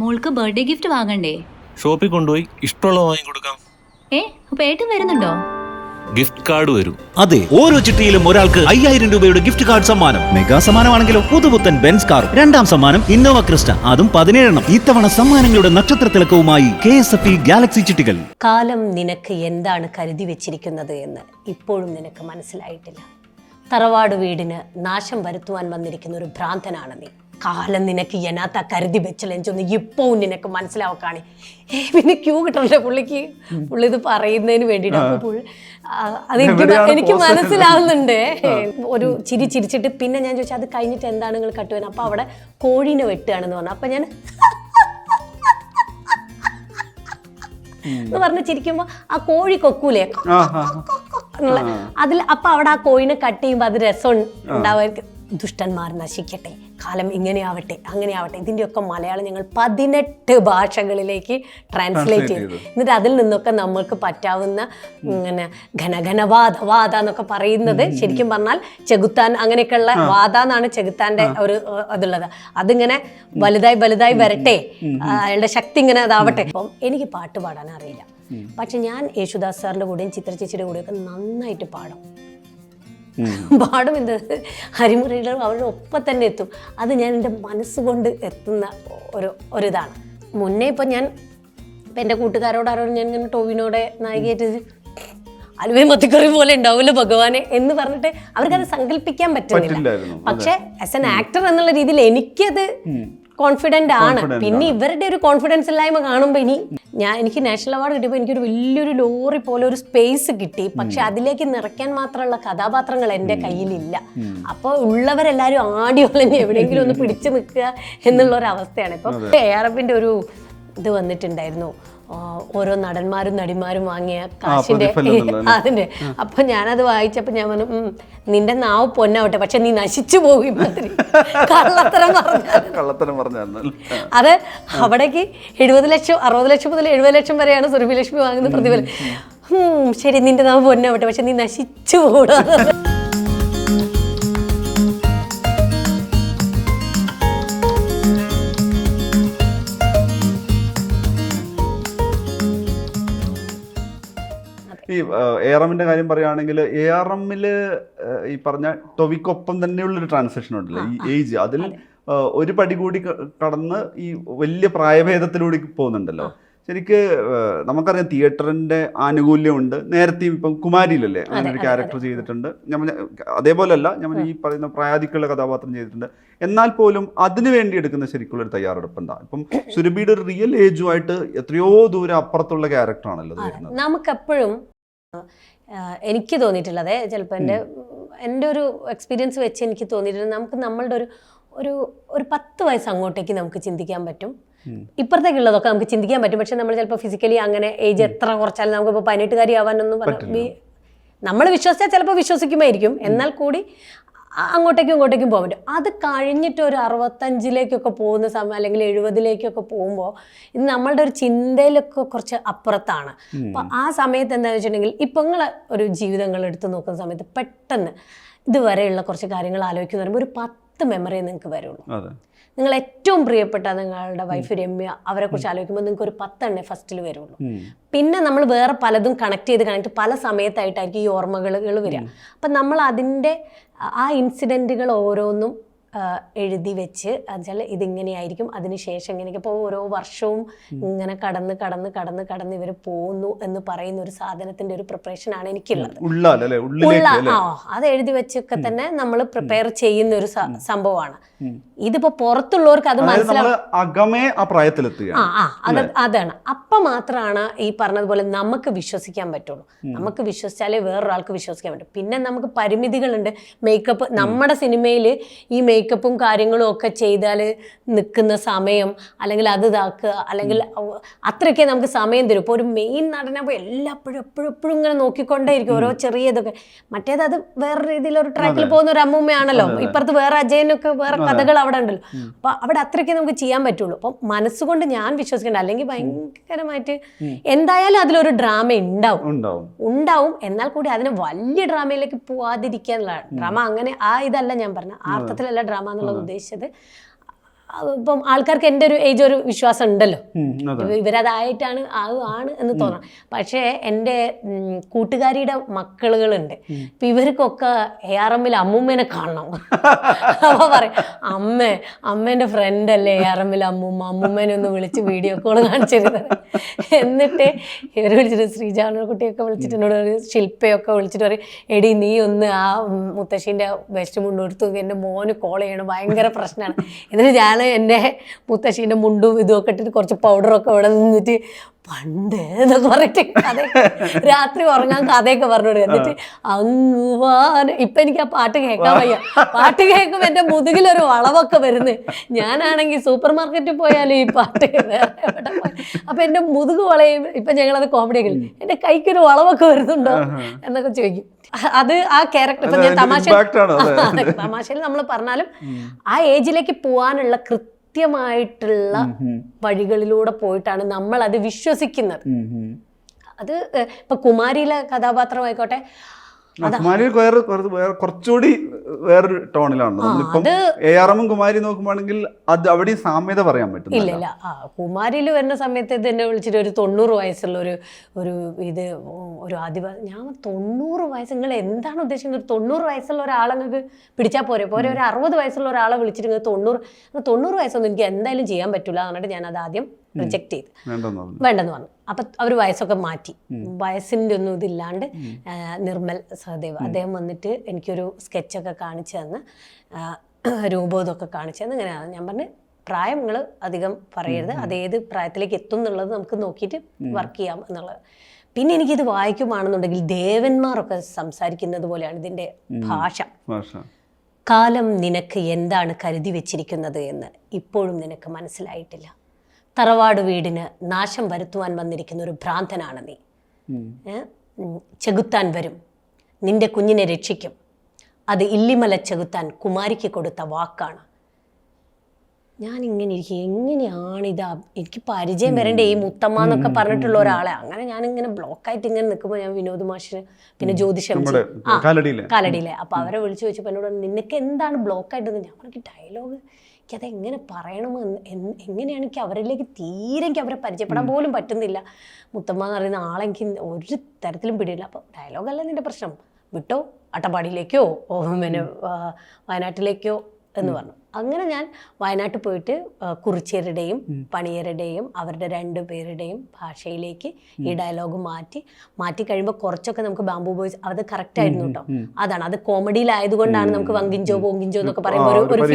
മോൾക്ക് birthday gift വാങ്ങണ്ടേ? ഷോപ്പിൽ കൊണ്ടുപോയി ഇഷ്ടമുള്ളത് വാങ്ങി കൊടുക്കാം. അപ്പൊ ഏട്ടൻ വരുന്നുണ്ടോ? ഗിഫ്റ്റ് കാർഡ് വരും. അതെ, ഓരോ ചിട്ടിയിലും ഒരാൾക്ക് 5000 രൂപയുടെ ഗിഫ്റ്റ് കാർഡ് സമ്മാനം. മെഗാ സമ്മാനമാണെങ്കിലോ പുതുപുത്തൻ ബെൻസ് കാർ. രണ്ടാം സമ്മാനം ഇന്നോവ ക്രിസ്റ്റ, അതും 17. ഇത്തവണ സമ്മാനങ്ങളുടെ നക്ഷത്ര തിളക്കവുമായി KSFE ഗാലക്സി ചിട്ടികൾ. കാലം നിനക്ക് എന്താണ് കരുതി വെച്ചിരിക്കുന്നത് എന്ന് ഇപ്പോഴും നിനക്ക് മനസ്സിലായിട്ടില്ല. തറവാട് വീടിന് നാശം വരുത്തുവാൻ വന്നിരിക്കുന്ന ഒരു ഭ്രാന്തനാണ് നീ. കാലം നിനക്ക് എന്നാത്ത കരുതി വെച്ചലെഞ്ചൊന്ന് ഇപ്പവും നിനക്ക് മനസ്സിലാവക്കാണ്. പിന്നെ ക്യൂ കിട്ടണ്ടേ പുള്ളി ഇത് പറയുന്നതിന് വേണ്ടിയിട്ട്. അപ്പോൾ അത് എനിക്ക് മനസ്സിലാവുന്നുണ്ട്. ഒരു ചിരിച്ചിട്ട് പിന്നെ ഞാൻ ചോദിച്ചാൽ അത് കഴിഞ്ഞിട്ട് എന്താണ് നിങ്ങൾ കട്ടുവാൻ? അപ്പോൾ അവിടെ കോഴീനെ വെട്ടുകയാണെന്ന് പറഞ്ഞു. അപ്പം ഞാൻ എന്ന് പറഞ്ഞ് ചിരിക്കുമ്പോൾ ആ കോഴി കൊക്കൂലേ അതിൽ അപ്പം അവിടെ ആ കോഴിനെ കട്ട് ചെയ്യുമ്പോൾ അത് രസം ഉണ്ടാവുക. ദുഷ്ടന്മാർ നശിക്കട്ടെ, കാലം ഇങ്ങനെയാവട്ടെ അങ്ങനെയാവട്ടെ. ഇതിൻ്റെയൊക്കെ മലയാളം ഞങ്ങൾ 18 ഭാഷകളിലേക്ക് ട്രാൻസ്ലേറ്റ് ചെയ്തു. എന്നിട്ട് അതിൽ നിന്നൊക്കെ നമ്മൾക്ക് പറ്റാവുന്ന ഇങ്ങനെ ഘനഘനവാദ എന്നൊക്കെ പറയുന്നത് ശരിക്കും പറഞ്ഞാൽ ചെകുത്താൻ അങ്ങനെയൊക്കെയുള്ള വാദ എന്നാണ് ചെകുത്താൻ്റെ ഒരു അതുള്ളത്. അതിങ്ങനെ വലുതായി വരട്ടെ, അയാളുടെ ശക്തി ഇങ്ങനെ അതാവട്ടെ. അപ്പം എനിക്ക് പാട്ട് പാടാൻ അറിയില്ല, പക്ഷെ ഞാൻ യേശുദാസ് സാറിൻ്റെ കൂടെയും ചിത്ര ചേച്ചിയുടെ കൂടെയൊക്കെ നന്നായിട്ട് പാടും. എന്ത് ഹരിമുരളികളും അവരുടെ ഒപ്പം തന്നെ എത്തും. അത് ഞാൻ എൻ്റെ മനസ്സുകൊണ്ട് എത്തുന്ന ഒരിതാണ്. മുന്നേ ഇപ്പം എൻ്റെ കൂട്ടുകാരോടാരോടും ഞാൻ ഇങ്ങനെ ടോവിനോടെ നായികയായിട്ട് അലുവയും മത്തിക്കറി പോലെ ഉണ്ടാവില്ല ഭഗവാനെ എന്ന് പറഞ്ഞിട്ട് അവർക്കത് സങ്കല്പിക്കാൻ പറ്റുന്നില്ല. പക്ഷെ ആസ് എൻ ആക്ടർ എന്നുള്ള രീതിയിൽ എനിക്കത് കോൺഫിഡൻ്റ് ആണ്. പിന്നെ ഇവരുടെ ഒരു കോൺഫിഡൻസ് ഇല്ലായ്മ കാണുമ്പോൾ എനിക്ക് നാഷണൽ അവാർഡ് കിട്ടിയപ്പോൾ എനിക്കൊരു വലിയൊരു ലോറി പോലെ ഒരു സ്പേസ് കിട്ടി. പക്ഷെ അതിലേക്ക് നിറയ്ക്കാൻ മാത്രമുള്ള കഥാപാത്രങ്ങൾ എൻ്റെ കയ്യിലില്ല. അപ്പോൾ ഉള്ളവരെല്ലാവരും ആടി ഒലഞ്ഞ് എവിടെയെങ്കിലും ഒന്ന് പിടിച്ചു നിൽക്കുക എന്നുള്ളൊരവസ്ഥയാണ്. ഇപ്പം ARFന്റെ ഒരു ഇത് വന്നിട്ടുണ്ടായിരുന്നു, ഓരോ നടന്മാരും നടിമാരും വാങ്ങിയ കാശിൻ്റെ അതിൻ്റെ. അപ്പം ഞാനത് വായിച്ചപ്പോൾ ഞാൻ പറഞ്ഞു, നിന്റെ നാവ് പൊന്നാവട്ടെ, പക്ഷെ നീ നശിച്ചു പോകും. കള്ളത്തരം പറഞ്ഞാൽ അത് അവിടേക്ക് 70 ലക്ഷം 60 ലക്ഷം മുതൽ 70 ലക്ഷം വരെയാണ് സുരഭിലക്ഷ്മി വാങ്ങുന്ന പ്രതിഫലം. ശരി, നിന്റെ നാവ് പൊന്നാവട്ടെ, പക്ഷെ നീ നശിച്ചു പോകൂടാ. ഈ ARMന്റെ കാര്യം പറയുകയാണെങ്കിൽ ARMൽ ഈ പറഞ്ഞ ടൊവിക്കൊപ്പം തന്നെയുള്ളൊരു ട്രാൻസാക്ഷൻ ഉണ്ടല്ലോ, ഈ ഏജ് അതിൽ ഒരു പടി കൂടി കടന്ന് ഈ വലിയ പ്രായഭേദത്തിലൂടെ പോകുന്നുണ്ടല്ലോ. ശരിക്ക് നമുക്കറിയാം തിയേറ്ററിന്റെ ആനുകൂല്യമുണ്ട്. നേരത്തെ ഇപ്പം കുമാരിയിലല്ലേ അങ്ങനെ ഒരു ക്യാരക്ടർ ചെയ്തിട്ടുണ്ട്. അതേപോലെയല്ല ഞാൻ ഈ പറയുന്ന പ്രായാധിക്യമുള്ള കഥാപാത്രം ചെയ്തിട്ടുണ്ട്. എന്നാൽ പോലും അതിനു വേണ്ടി എടുക്കുന്ന ശരിക്കുള്ള ഒരു തയ്യാറെടുപ്പ് എന്താ? ഇപ്പം സുരഭിയുടെ ഒരു റിയൽ ഏജുമായിട്ട് എത്രയോ ദൂരം അപ്പുറത്തുള്ള ക്യാരക്ടറാണല്ലോ വരുന്നത്. നമുക്കെപ്പോഴും എനിക്ക് തോന്നിയിട്ടുള്ളത്, ചിലപ്പോൾ എൻ്റെ ഒരു എക്സ്പീരിയൻസ് വെച്ച് എനിക്ക് തോന്നിയിട്ടുണ്ട്, നമുക്ക് നമ്മളുടെ ഒരു 10 വയസ്സ് അങ്ങോട്ടേക്ക് നമുക്ക് ചിന്തിക്കാൻ പറ്റും. ഇപ്പുറത്തേക്കുള്ളതൊക്കെ നമുക്ക് ചിന്തിക്കാൻ പറ്റും. പക്ഷെ നമ്മൾ ചിലപ്പോൾ ഫിസിക്കലി അങ്ങനെ ഏജ് എത്ര കുറച്ചാലും നമുക്കിപ്പോൾ 18കാരി ആവാനൊന്നും നമ്മൾ വിശ്വസിച്ചാൽ ചിലപ്പോൾ വിശ്വസിക്കുമായിരിക്കും. എന്നാൽ കൂടി അങ്ങോട്ടേക്കും ഇങ്ങോട്ടേക്കും പോകാൻ പറ്റും. അത് കഴിഞ്ഞിട്ട് ഒരു 65ലേക്കൊക്കെ പോകുന്ന സമയം അല്ലെങ്കിൽ 70ലേക്കൊക്കെ പോകുമ്പോൾ ഇത് നമ്മളുടെ ഒരു ചിന്തയിലൊക്കെ കുറച്ച് അപ്പുറത്താണ്. അപ്പം ആ സമയത്ത് എന്താണെന്ന് വെച്ചിട്ടുണ്ടെങ്കിൽ ഇപ്പം നിങ്ങൾ ഒരു ജീവിതങ്ങൾ എടുത്ത് നോക്കുന്ന സമയത്ത് പെട്ടെന്ന് ഇതുവരെയുള്ള കുറച്ച് കാര്യങ്ങൾ ആലോചിക്കുന്ന പറയുമ്പോൾ ഒരു 10 മെമ്മറിയെ നിങ്ങൾക്ക് വരുള്ളൂ. നിങ്ങൾ ഏറ്റവും പ്രിയപ്പെട്ട നിങ്ങളുടെ വൈഫ് രമ്യ, അവരെ കുറിച്ച് ആലോചിക്കുമ്പോൾ നിങ്ങൾക്ക് ഒരു 10 എണ്ണേ ഫസ്റ്റിൽ വരുള്ളൂ. പിന്നെ നമ്മൾ വേറെ പലതും കണക്ട് ചെയ്ത് പല സമയത്തായിട്ടായിരിക്കും ഈ ഓർമ്മകൾ വരിക. അപ്പം നമ്മൾ അതിൻ്റെ ആ ഇൻസിഡൻറ്റുകൾ ഓരോന്നും എഴുതി വെച്ച് എന്നുവെച്ചാൽ ഇതിങ്ങനെയായിരിക്കും, അതിനുശേഷം ഇങ്ങനെയൊക്കെ. ഇപ്പോൾ ഓരോ വർഷവും ഇങ്ങനെ കടന്ന് ഇവർ പോകുന്നു എന്ന് പറയുന്ന ഒരു സാധനത്തിൻ്റെ ഒരു പ്രിപ്പറേഷനാണ് എനിക്കുള്ളത്. അത് എഴുതി വെച്ചൊക്കെ തന്നെ നമ്മൾ പ്രിപ്പയർ ചെയ്യുന്ന ഒരു സംഭവമാണ്. ഇതിപ്പോ പുറത്തുള്ളവർക്ക് അത് മനസ്സിലാവും. അതാണ്. അപ്പം മാത്രമാണ് ഈ പറഞ്ഞതുപോലെ നമുക്ക് വിശ്വസിക്കാൻ പറ്റുള്ളൂ. നമുക്ക് വിശ്വസിച്ചാലേ വേറൊരാൾക്ക് വിശ്വസിക്കാൻ പറ്റും. പിന്നെ നമുക്ക് പരിമിതികളുണ്ട്. മേക്കപ്പ്, നമ്മുടെ സിനിമയിൽ ഈ മേക്കപ്പും കാര്യങ്ങളും ഒക്കെ ചെയ്താൽ നിൽക്കുന്ന സമയം അല്ലെങ്കിൽ അത് ഇതാക്കുക, അല്ലെങ്കിൽ അത്രയൊക്കെ നമുക്ക് സമയം തരും. ഇപ്പോൾ ഒരു മെയിൻ നടനപ്പോൾ എപ്പോഴും ഇങ്ങനെ നോക്കിക്കൊണ്ടേയിരിക്കും ഓരോ ചെറിയതൊക്കെ. മറ്റേത് അത് വേറെ രീതിയിൽ ഒരു ട്രാക്കിൽ പോകുന്ന ഒരു അമ്മൂമ്മയാണല്ലോ. ഇപ്പുറത്ത് വേറെ അജയനൊക്കെ വേറെ കഥകൾ അവിടെ ഉണ്ടല്ലോ. അപ്പൊ അവിടെ അത്രയ്ക്ക് നമുക്ക് ചെയ്യാൻ പറ്റുള്ളൂ. അപ്പം മനസ്സുകൊണ്ട് ഞാൻ വിശ്വസിക്കണ്ട. അല്ലെങ്കിൽ ഭയങ്കരമായിട്ട് എന്തായാലും അതിലൊരു ഡ്രാമ ഉണ്ടാവും. എന്നാൽ കൂടി അതിന് വലിയ ഡ്രാമയിലേക്ക് പോവാതിരിക്കാനുള്ള ഡ്രാമ, അങ്ങനെ ആ ഇതല്ല ഞാൻ പറഞ്ഞ ആ അർത്ഥത്തിലല്ല ഡ്രാമ എന്നുള്ളത് ഉദ്ദേശിച്ചത്. ഇപ്പം ആൾക്കാർക്ക് എൻ്റെ ഒരു ഏജ് ഒരു വിശ്വാസം ഉണ്ടല്ലോ, അതെ. ഇവരതായിട്ടാണ് ആണ് എന്ന് തോന്നണം. പക്ഷേ എൻ്റെ കൂട്ടുകാരിയുടെ മക്കളുകളുണ്ട്, ഇപ്പം ഇവർക്കൊക്കെ ARMൽ അമ്മൂമ്മേനെ കാണണം. അപ്പോൾ പറയും, അമ്മേൻ്റെ ഫ്രണ്ടല്ലേ ARMൽ അമ്മൂമ്മേനെ ഒന്ന് വിളിച്ച് വീഡിയോ കോൾ കാണിച്ചിരുന്നത്. എന്നിട്ട് ഇവർ വിളിച്ചിട്ട് ശ്രീജാന കുട്ടിയൊക്കെ വിളിച്ചിട്ട് എന്നോട് ഒരു ശില്പയൊക്കെ വിളിച്ചിട്ട് പറയും, എടി നീ ഒന്ന് ആ മുത്തശ്ശീൻ്റെ വെസ്റ്റ് മുണ്ടെടുത്തു, എൻ്റെ മോന് കോൾ ചെയ്യണം, ഭയങ്കര പ്രശ്നമാണ്. എന്നിട്ട് ഞാൻ എൻ്റെ മുത്തശ്ശീൻ്റെ മുണ്ടും ഇതുമൊക്കെ ഇട്ടിട്ട് കുറച്ച് പൗഡറൊക്കെ ഇവിടെ നിന്നിട്ട് പണ്ട് എന്നൊക്കെ പറഞ്ഞിട്ട് കഥ രാത്രി ഉറങ്ങാൻ കഥയൊക്കെ പറഞ്ഞു കൊടുക്കും. എന്നിട്ട് അങ്ങുവാൻ ഇപ്പം എനിക്ക് ആ പാട്ട് കേൾക്കാൻ വയ്യ. പാട്ട് കേൾക്കുമ്പോൾ എൻ്റെ മുതുകിലൊരു വളവൊക്കെ വരുന്നത്. ഞാനാണെങ്കിൽ സൂപ്പർ മാർക്കറ്റിൽ പോയാലും ഈ പാട്ട് അപ്പം എൻ്റെ മുതുക് വളയും. ഇപ്പം ഞങ്ങളത് കോമഡി ആക്കി, എൻ്റെ കൈക്കൊരു വളവൊക്കെ വരുന്നുണ്ടോ എന്നൊക്കെ ചോദിക്കും. അത് ആ ക്യാരക്ടർ ഇപ്പം ഞാൻ തമാശയിൽ നമ്മൾ പറഞ്ഞാലും ആ ഏജിലേക്ക് പോകാനുള്ള കൃത്യമായിട്ടുള്ള വഴികളിലൂടെ പോയിട്ടാണ് നമ്മൾ അത് വിശ്വസിക്കുന്നത്. അത് ഇപ്പൊ കുമാരിയിലെ കഥാപാത്രമായിക്കോട്ടെ, കുറച്ചുകൂടി വേറൊരു ടോണിലാണ്. നമ്മളിപ്പം ARM കുമാരി നോക്കുമ്പോഴെങ്കിൽ അത് അവിടെ സാമ്യത പറയാൻ പറ്റും. ഇല്ല കുമാരിയിൽ വരുന്ന സമയത്ത് ഇത് എന്നെ വിളിച്ചിട്ട് ഒരു 90 വയസ്സുള്ള ഒരു ഇത് ഒരു ആദിവാസി, ഞാൻ 90 വയസ്സ് നിങ്ങൾ എന്താണ് ഉദ്ദേശിക്കുന്നത്? 90 വയസ്സുള്ള ഒരാളെ നിങ്ങൾക്ക് പിടിച്ചാൽ പോരെ ഒരു 60 വയസ്സുള്ള ഒരാളെ വിളിച്ചിട്ട് നിങ്ങൾ 90 വയസ്സൊന്നും എനിക്ക് എന്തായാലും ചെയ്യാൻ പറ്റില്ല എന്നിട്ട് ഞാനത് ആദ്യം റിജക്റ്റ് ചെയ്ത് വേണ്ടെന്ന് പറഞ്ഞു. അപ്പം അവർ വയസ്സൊക്കെ മാറ്റി, വയസ്സിൻ്റെ ഒന്നും ഇതില്ലാണ്ട് നിർമ്മൽ സഹദേവ് അദ്ദേഹം വന്നിട്ട് എനിക്കൊരു സ്കെച്ചൊക്കെ കാണിച്ചു തന്ന് രൂപബോധമൊക്കെ കാണിച്ചു തന്ന്. ഇങ്ങനെ ഞാൻ പറഞ്ഞു, പ്രായം നിങ്ങൾ അധികം പറയരുത്, അതേത് പ്രായത്തിലേക്ക് എത്തും എന്നുള്ളത് നമുക്ക് നോക്കിയിട്ട് വർക്ക് ചെയ്യാം എന്നുള്ളത്. പിന്നെ എനിക്കിത് വായിക്കുവാണെന്നുണ്ടെങ്കിൽ ദേവന്മാരൊക്കെ സംസാരിക്കുന്നത് പോലെയാണ് ഇതിൻ്റെ ഭാഷ. കാലം നിനക്ക് എന്താണ് കരുതി വെച്ചിരിക്കുന്നത് എന്ന് ഇപ്പോഴും നിനക്ക് മനസ്സിലായിട്ടില്ല. തറവാട് വീടിന് നാശം വരുത്തുവാൻ വന്നിരിക്കുന്ന ഒരു ഭ്രാന്തനാണ് നീ. ചെകുത്താൻ വരും, നിന്റെ കുഞ്ഞിനെ രക്ഷിക്കും. അത് ഇല്ലിമല ചെകുത്താൻ കുമാരിക്ക് കൊടുത്ത വാക്കാണ്. ഞാനിങ്ങനെ ഇരിക്കും, എങ്ങനെയാണിത് എനിക്ക് പരിചയം വരണ്ടേ ഈ മുത്തമ്മ എന്നൊക്കെ പറഞ്ഞിട്ടുള്ള ഒരാളെ. അങ്ങനെ ഞാനിങ്ങനെ ബ്ലോക്കായിട്ട് ഇങ്ങനെ നിൽക്കുമ്പോൾ ഞാൻ വിനോദ് മാഷിന് പിന്നെ ജ്യോതിഷം കാലടിയിലെ അപ്പോൾ അവരെ വിളിച്ചു ചോദിച്ചപ്പോൾ എന്നോട് നിനക്ക് എന്താണ് ബ്ലോക്കായിട്ടെന്ന്. ഞാൻ പറഞ്ഞു, ഡയലോഗ് എനിക്കത് എങ്ങനെ പറയണമെന്ന് എങ്ങനെയാണ് എനിക്ക് അവരിലേക്ക് തീരെ എനിക്ക് അവരെ പരിചയപ്പെടാൻ പോലും പറ്റുന്നില്ല. മുത്തമ്മ എന്ന് പറയുന്ന ആളെ എനിക്ക് ഒരു തരത്തിലും പിടിയില്ല. അപ്പോൾ ഡയലോഗല്ല നിൻ്റെ പ്രശ്നം, വിട്ടോ അട്ടപ്പാടിയിലേക്കോ പിന്നെ വയനാട്ടിലേക്കോ എന്ന് പറഞ്ഞു. അങ്ങനെ ഞാൻ വയനാട്ടിൽ പോയിട്ട് കുറിച്യരുടെയും പണിയരുടെയും അവരുടെ 2 പേരുടെയും ഭാഷയിലേക്ക് ഈ ഡയലോഗ് മാറ്റി കഴിയുമ്പോൾ കുറച്ചൊക്കെ നമുക്ക് ബാംബു ബോയ്സ് അത് കറക്റ്റ് ആയിരുന്നു കേട്ടോ. അതാണ് അത് കോമഡിയിലായതുകൊണ്ടാണ് നമുക്ക് വങ്കിഞ്ചോ ബോങ്കിഞ്ചോ എന്നൊക്കെ പറയുമ്പോൾ ഒരു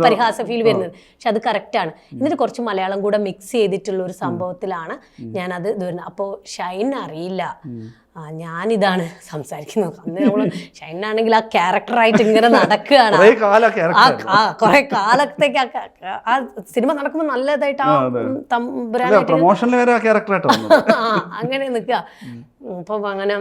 പരിഹാസ ഫീൽ വരുന്നത്. പക്ഷെ അത് കറക്റ്റാണ്. എന്നിട്ട് കുറച്ച് മലയാളം കൂടെ മിക്സ് ചെയ്തിട്ടുള്ള ഒരു സംഭവത്തിലാണ് ഞാനത് ഇത് വരുന്നത്. അപ്പോൾ ഷൈൻ അറിയില്ല ഞാനിതാണ് സംസാരിക്കുന്നത്. അന്ന് നമ്മൾ ഷൈനാണെങ്കിൽ ആ ക്യാരക്ടറായിട്ട് ഇങ്ങനെ നടക്കുകയാണ്. കുറെ കാലത്തേക്ക് ആ സിനിമ നടക്കുമ്പോൾ നല്ലതായിട്ട് ആ അങ്ങനെ നിൽക്കുക. അപ്പം അങ്ങനെ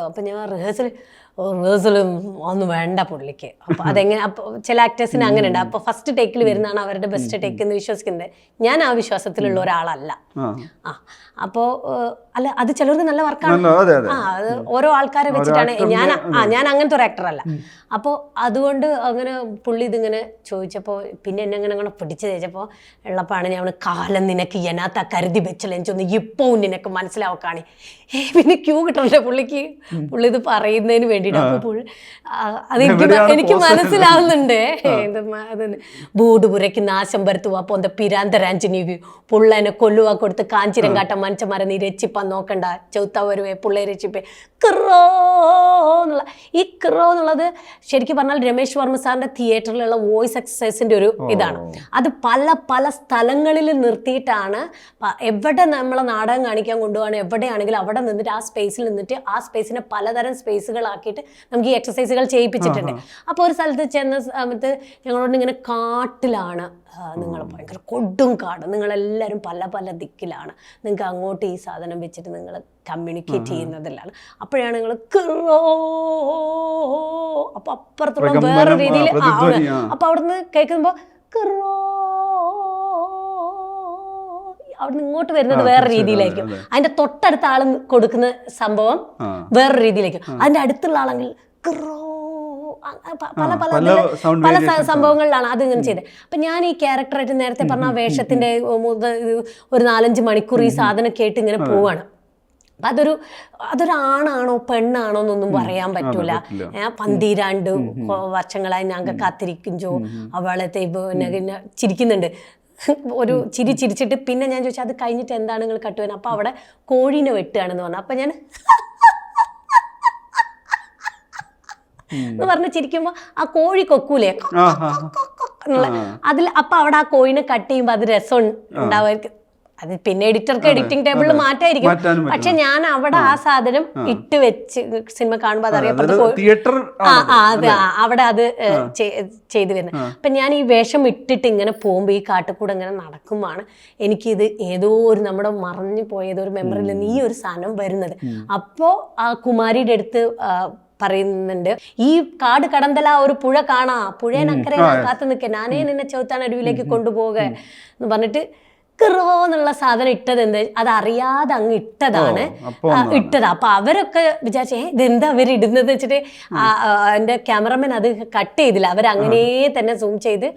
അപ്പം ഞാൻ റിഹേഴ്സലും ഒന്നും വേണ്ട പുള്ളിക്ക്. അപ്പോൾ അതെങ്ങനെ അപ്പോൾ ചില ആക്ടേഴ്സിന് അങ്ങനെ ഉണ്ട്. അപ്പോൾ ഫസ്റ്റ് ടേക്കിൽ വരുന്നതാണ് അവരുടെ ബെസ്റ്റ് ടേക്ക് എന്ന് വിശ്വസിക്കുന്നത്. ഞാൻ ആ വിശ്വാസത്തിലുള്ള ഒരാളല്ല. അപ്പോൾ അല്ല അത് ചിലർക്ക് നല്ല വർക്കാണ്. അത് ഓരോ ആൾക്കാരെ വെച്ചിട്ടാണ്. ഞാൻ അങ്ങനത്തെ ഒരു ആക്ടറല്ല. അപ്പോൾ അതുകൊണ്ട് അങ്ങനെ പുള്ളി ഇതിങ്ങനെ ചോദിച്ചപ്പോൾ പിന്നെ എന്നെ അങ്ങനെ പിടിച്ചു തേച്ചപ്പോൾ ഉള്ളപ്പോഴാണ് ഞാൻ കാലം നിനക്ക് എന്നാത്ത കരുതി വെച്ചല്ലോ എനിക്കൊന്ന് ഇപ്പോൾ നിനക്ക് മനസ്സിലാവക്കാണി. പിന്നെ ക്യൂ കിട്ടണല്ലോ പുള്ളി ഇത് പറയുന്നതിന് വേണ്ടിയിട്ട്. അപ്പോൾ അത് എനിക്ക് മനസ്സിലാവുന്നുണ്ട്. ബൂട് പുരയ്ക്ക് നാശം വരുത്തുക അപ്പോൾ എന്താ പിരാന്തരാഞ്ചിനി പുള്ളനെ കൊല്ലുക കൊടുത്ത് കാഞ്ചിരം കാട്ട മനുഷ്യന്മാരെ നീ രക്ഷിപ്പാൻ നോക്കണ്ട, ചൗത്ത വരുവേ പുള്ളയെ രക്ഷിപ്പേ ക്രോ എന്നുള്ള ഈ ക്രോ എന്നുള്ളത് ശരിക്കും പറഞ്ഞാൽ രമേശ് വർമ്മ സാറിന്റെ തിയേറ്ററിലുള്ള വോയിസ് എക്സസൈസിന്റെ ഒരു ഇതാണ്. അത് പല സ്ഥലങ്ങളിൽ നിർത്തിയിട്ടാണ് എവിടെ നമ്മളെ നാടകം കാണിക്കാൻ കൊണ്ടുപോകാണ് എവിടെയാണെങ്കിലും അവിടെ നിന്നിട്ട് ആ സ്പേസിൽ നിന്നിട്ട് ആ സ്പേസിനെ പലതരം സ്പേസുകളാക്കിയിട്ട് നമുക്ക് ഈ എക്സസൈസുകൾ ചെയ്യിപ്പിച്ചിട്ടുണ്ട്. അപ്പോൾ ഒരു സ്ഥലത്ത് ചെന്ന സമയത്ത് ഞങ്ങളോട് ഇങ്ങനെ കാട്ടിലാണ് നിങ്ങൾ ഭയങ്കര കൊടും കാട്, നിങ്ങളെല്ലാവരും പല ദിക്കിലാണ്, നിങ്ങൾക്ക് അങ്ങോട്ട് ഈ സാധനം വെച്ചിട്ട് നിങ്ങൾ കമ്മ്യൂണിക്കേറ്റ് ചെയ്യുന്നതിലാണ്. അപ്പോഴാണ് നിങ്ങൾ അപ്പോൾ അപ്പുറത്തുള്ള വേറെ രീതിയിൽ അപ്പോൾ അവിടുന്ന് കേൾക്കുമ്പോൾ അവിടുന്ന് ഇങ്ങോട്ട് വരുന്നത് വേറെ രീതിയിലായിരിക്കും. അതിന്റെ തൊട്ടടുത്ത ആൾ കൊടുക്കുന്ന സംഭവം വേറൊരു രീതിയിലായിരിക്കും. അതിന്റെ അടുത്തുള്ള ആളെങ്കിൽ പല പല പല sound പല variations സംഭവങ്ങളിലാണ് അത് ഇങ്ങനെ ചെയ്തത്. അപ്പം ഞാൻ ഈ ക്യാരക്ടറായിട്ട് നേരത്തെ പറഞ്ഞ ആ വേഷത്തിൻ്റെ ഒരു 4-5 മണിക്കൂർ ഈ സാധനം കേട്ട് ഇങ്ങനെ പോവാണ്. അപ്പം അതൊരു ആണാണോ പെണ്ണാണോ എന്നൊന്നും പറയാൻ പറ്റൂല. 12 വർഷങ്ങളായി ഞങ്ങൾ കാത്തിരിക്കുഞ്ചോ അവളെ പിന്നെ ചിരിക്കുന്നുണ്ട്, ഒരു ചിരിച്ചിട്ട് പിന്നെ ഞാൻ ചോദിച്ചാൽ അത് കഴിഞ്ഞിട്ട് എന്താണ് നിങ്ങൾ കട്ടുവാൻ? അപ്പം അവിടെ കോഴീനെ വെട്ടുകയാണെന്ന് പറഞ്ഞു. അപ്പം ഞാൻ എന്ന് പറഞ്ഞ് ചിരിക്കുമ്പോൾ ആ കോഴി കൊക്കൂലേ അതിൽ അപ്പം അവിടെ ആ കോഴിനെ കട്ട് ചെയ്യുമ്പോൾ അത് രസം ഉണ്ടാവുമായിരിക്കും. അത് പിന്നെ എഡിറ്റർക്ക് എഡിറ്റിംഗ് ടേബിളിൽ മാറ്റായിരിക്കും. പക്ഷെ ഞാൻ അവിടെ ആ സാധനം ഇട്ട് വെച്ച് സിനിമ കാണുമ്പോൾ അതറിയപ്പെടുന്നത് അവിടെ അത് ചെയ്തു വരുന്നത്. അപ്പം ഞാൻ ഈ വേഷം ഇട്ടിട്ട് ഇങ്ങനെ പോകുമ്പോൾ ഈ കാട്ടിക്കൂടെ ഇങ്ങനെ നടക്കുമ്പോഴാണ് എനിക്കിത് ഏതോ ഒരു നമ്മുടെ മറഞ്ഞു പോയതോ ഒരു മെമ്മറിയിൽ നിന്ന് ഈ ഒരു സാധനം വരുന്നത്. അപ്പോൾ ആ കുമാരിയുടെ അടുത്ത് പറയുന്നുണ്ട്, ഈ കാട് കടന്തല ഒരു പുഴ കാണാ, പുഴേനക്കരെ കാത്തു നിൽക്കുക, ഞാനേ നിന്നെ ചവിട്ടാൻ അരുവിലേക്ക് കൊണ്ടുപോകുക എന്ന് പറഞ്ഞിട്ട് കിറോ എന്നുള്ള സാധനം ഇട്ടത് എന്ത് അതറിയാതെ അങ്ങ് ഇട്ടതാണ്. അപ്പൊ അവരൊക്കെ വിചാരിച്ചേ ഇതെന്താ അവരിടുന്നത് വെച്ചിട്ട് എൻ്റെ ക്യാമറമാൻ അത് കട്ട് ചെയ്തില്ല, അവരങ്ങനെ തന്നെ സൂം ചെയ്ത്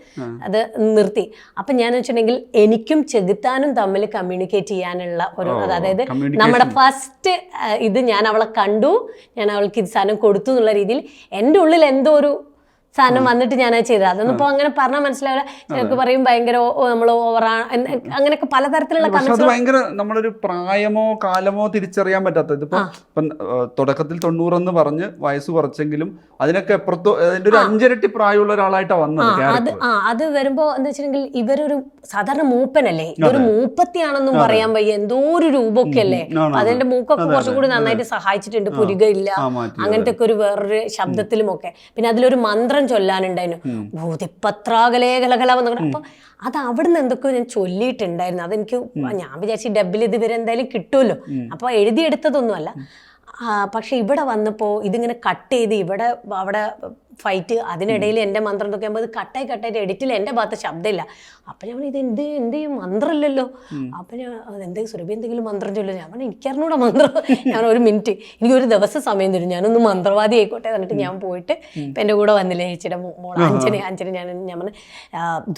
അത് നിർത്തി. അപ്പം ഞാൻ വെച്ചിട്ടുണ്ടെങ്കിൽ എനിക്കും ചെകുത്താനും തമ്മിൽ കമ്മ്യൂണിക്കേറ്റ് ചെയ്യാനുള്ള ഒരു, അതായത് നമ്മുടെ ഫസ്റ്റ് ഇത് ഞാൻ അവളെ കണ്ടു, ഞാൻ അവൾക്ക് ഇത് സാധനം കൊടുത്തു എന്നുള്ള രീതിയിൽ എൻ്റെ ഉള്ളിൽ എന്തോ ഒരു സാധനം വന്നിട്ട് ഞാനത് ചെയ്തത്. അതൊന്നും ഇപ്പോൾ അങ്ങനെ പറഞ്ഞാൽ മനസ്സിലാവില്ല. ചിലർക്ക് പറയും ഭയങ്കര നമ്മൾ ഓവറാണ്, അങ്ങനെയൊക്കെ പലതരത്തിലുള്ള കമന്റ്സ്. ഭയങ്കര നമ്മളൊരു പ്രായമോ കാലമോ തിരിച്ചറിയാൻ പറ്റാത്ത ഇതിപ്പം തുടക്കത്തിൽ 90 എന്ന് പറഞ്ഞ് വയസ്സ് കുറച്ചെങ്കിലും അതിനൊക്കെ അപ്പുറത്തോ അതിന്റെ ഒരു 5 ഇരട്ടി പ്രായമുള്ള ഒരാളായിട്ടാണ് വന്നത്. അത് വരുമ്പോ എന്താ വെച്ചിട്ടുണ്ടെങ്കിൽ ഇവരൊരു സാധാരണ മൂപ്പനല്ലേ, ഇതൊരു മൂപ്പത്തിയാണെന്നും പറയാൻ വയ്യ, എന്തോ ഒരു രൂപമൊക്കെ അല്ലേ. അതിന്റെ മൂക്കൊക്കെ കുറച്ചും കൂടി നന്നായിട്ട് സഹായിച്ചിട്ടുണ്ട്, പുരികയില്ല അങ്ങനത്തെ ഒക്കെ ഒരു വേറൊരു ശബ്ദത്തിലും ഒക്കെ. പിന്നെ അതിലൊരു മന്ത്രം ചൊല്ലാനുണ്ടായിരുന്നു, ഭൂതിപത്രാകലേ കലകലവെന്ന്. അപ്പൊ അത് അവിടുന്ന് എന്തൊക്കെയോ ഞാൻ ചൊല്ലിയിട്ടുണ്ടായിരുന്നു. അതെനിക്ക് ഞാൻ വിചാരിച്ചു ഡബിൽ ഇതുവരെ എന്തായാലും കിട്ടുമല്ലോ, അപ്പൊ എഴുതിയെടുത്തതൊന്നുമല്ല. പക്ഷെ ഇവിടെ വന്നപ്പോൾ ഇതിങ്ങനെ കട്ട് ചെയ്ത് ഇവിടെ അവിടെ ഫൈറ്റ്, അതിനിടയിൽ എൻ്റെ മന്ത്രം എന്തൊക്കെ ആകുമ്പോൾ അത് കട്ടായിട്ട് എഡിറ്റിൽ എൻ്റെ ഭാഗത്ത് ശബ്ദമില്ല. അപ്പം ഞാൻ ഇത് എന്ത് മന്ത്രമില്ലല്ലോ. അപ്പം ഞാൻ അതെന്തെങ്കിലും സുരഭി എന്തെങ്കിലും മന്ത്രം ചൊല്ലും. ഞാൻ പറഞ്ഞു എനിക്കറിഞ്ഞൂടെ മന്ത്രം. ഞാൻ ഒരു മിനിറ്റ്, എനിക്കൊരു ദിവസം സമയം തരും, ഞാനൊന്ന് മന്ത്രവാദി ആയിക്കോട്ടെ. എന്നിട്ട് ഞാൻ പോയിട്ട് ഇപ്പം എൻ്റെ കൂടെ വന്നില്ലേ ചേച്ചിയുടെ മോൾ അഞ്ചന് ഞാൻ പറഞ്ഞു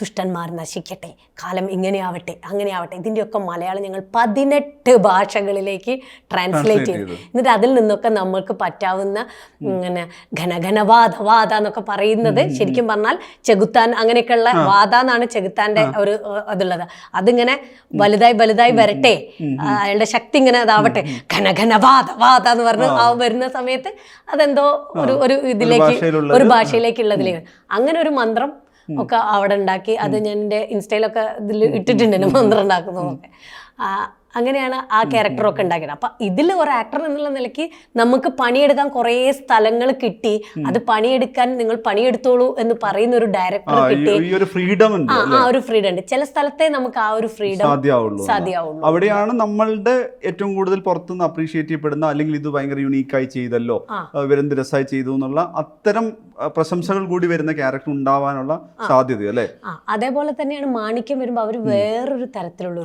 ദുഷ്ടന്മാർ നശിക്കട്ടെ, കാലം ഇങ്ങനെയാവട്ടെ അങ്ങനെയാവട്ടെ. ഇതിൻ്റെയൊക്കെ മലയാളം ഞങ്ങൾ 18 ഭാഷകളിലേക്ക് ട്രാൻസ്ലേറ്റ് ചെയ്തു. എന്നിട്ട് അതിൽ നിന്നൊക്കെ നമ്മൾക്ക് പറ്റാവുന്ന ഇങ്ങനെ ഘനഘനവാദ എന്നൊക്കെ പറയുന്നത് ശരിക്കും പറഞ്ഞാൽ ചെകുത്താൻ, അങ്ങനെയൊക്കെയുള്ള വാദ എന്നാണ് ചെകുത്താന്റെ ഒരു അതുള്ളത്. അതിങ്ങനെ വലുതായി വരട്ടെ, അയാളുടെ ശക്തി ഇങ്ങനെ അതാവട്ടെ, ഘനഘനവാദ എന്ന് പറഞ്ഞ് ആ വരുന്ന സമയത്ത് അതെന്തോ ഒരു ഇതിലേക്ക് ഒരു ഭാഷയിലേക്കുള്ളതിലേക്ക് അങ്ങനെ ഒരു മന്ത്രം ഒക്കെ അവിടെ ഉണ്ടാക്കി. അത് ഞാൻ എൻ്റെ ഇൻസ്റ്റയിലൊക്കെ ഇതിൽ ഇട്ടിട്ടുണ്ട്, മന്ത്രം ഉണ്ടാക്കുന്നതൊക്കെ. അങ്ങനെയാണ് ആ ക്യാരക്ടറൊക്കെ ഉണ്ടാക്കിയത്. അപ്പം ഇതിൽ ഒരു ആക്ടർ എന്നുള്ള നിലയ്ക്ക് നമുക്ക് പണിയെടുക്കാൻ കുറേ സ്ഥലങ്ങൾ കിട്ടി. അത് പണിയെടുക്കാൻ നിങ്ങൾ പണിയെടുത്തോളൂ എന്ന് പറയുന്ന ഒരു ഡയറക്ടർ കിട്ടി. ഒരു ഫ്രീഡം ഉണ്ട്. ചില സ്ഥലത്തെ നമുക്ക് ആ ഒരു ഫ്രീഡം സാധ്യമാവുള്ളൂ. അവിടെയാണ് നമ്മളുടെ ഏറ്റവും കൂടുതൽ പുറത്തുനിന്ന് അപ്രീഷിയേറ്റ് ചെയ്യപ്പെടുന്ന, അല്ലെങ്കിൽ ഇത് ഭയങ്കര യുണീക്കായി ചെയ്തല്ലോ, ഇവരെന്ത് രസമായി ചെയ്തു എന്നുള്ള അത്തരം പ്രശംസകൾ കൂടി വരുന്ന ക്യാരക്ടർ ഉണ്ടാവാനുള്ള സാധ്യത അല്ലേ. അതേപോലെ തന്നെയാണ് മാണിക്യം വരുമ്പോൾ അവർ വേറൊരു തരത്തിലുള്ള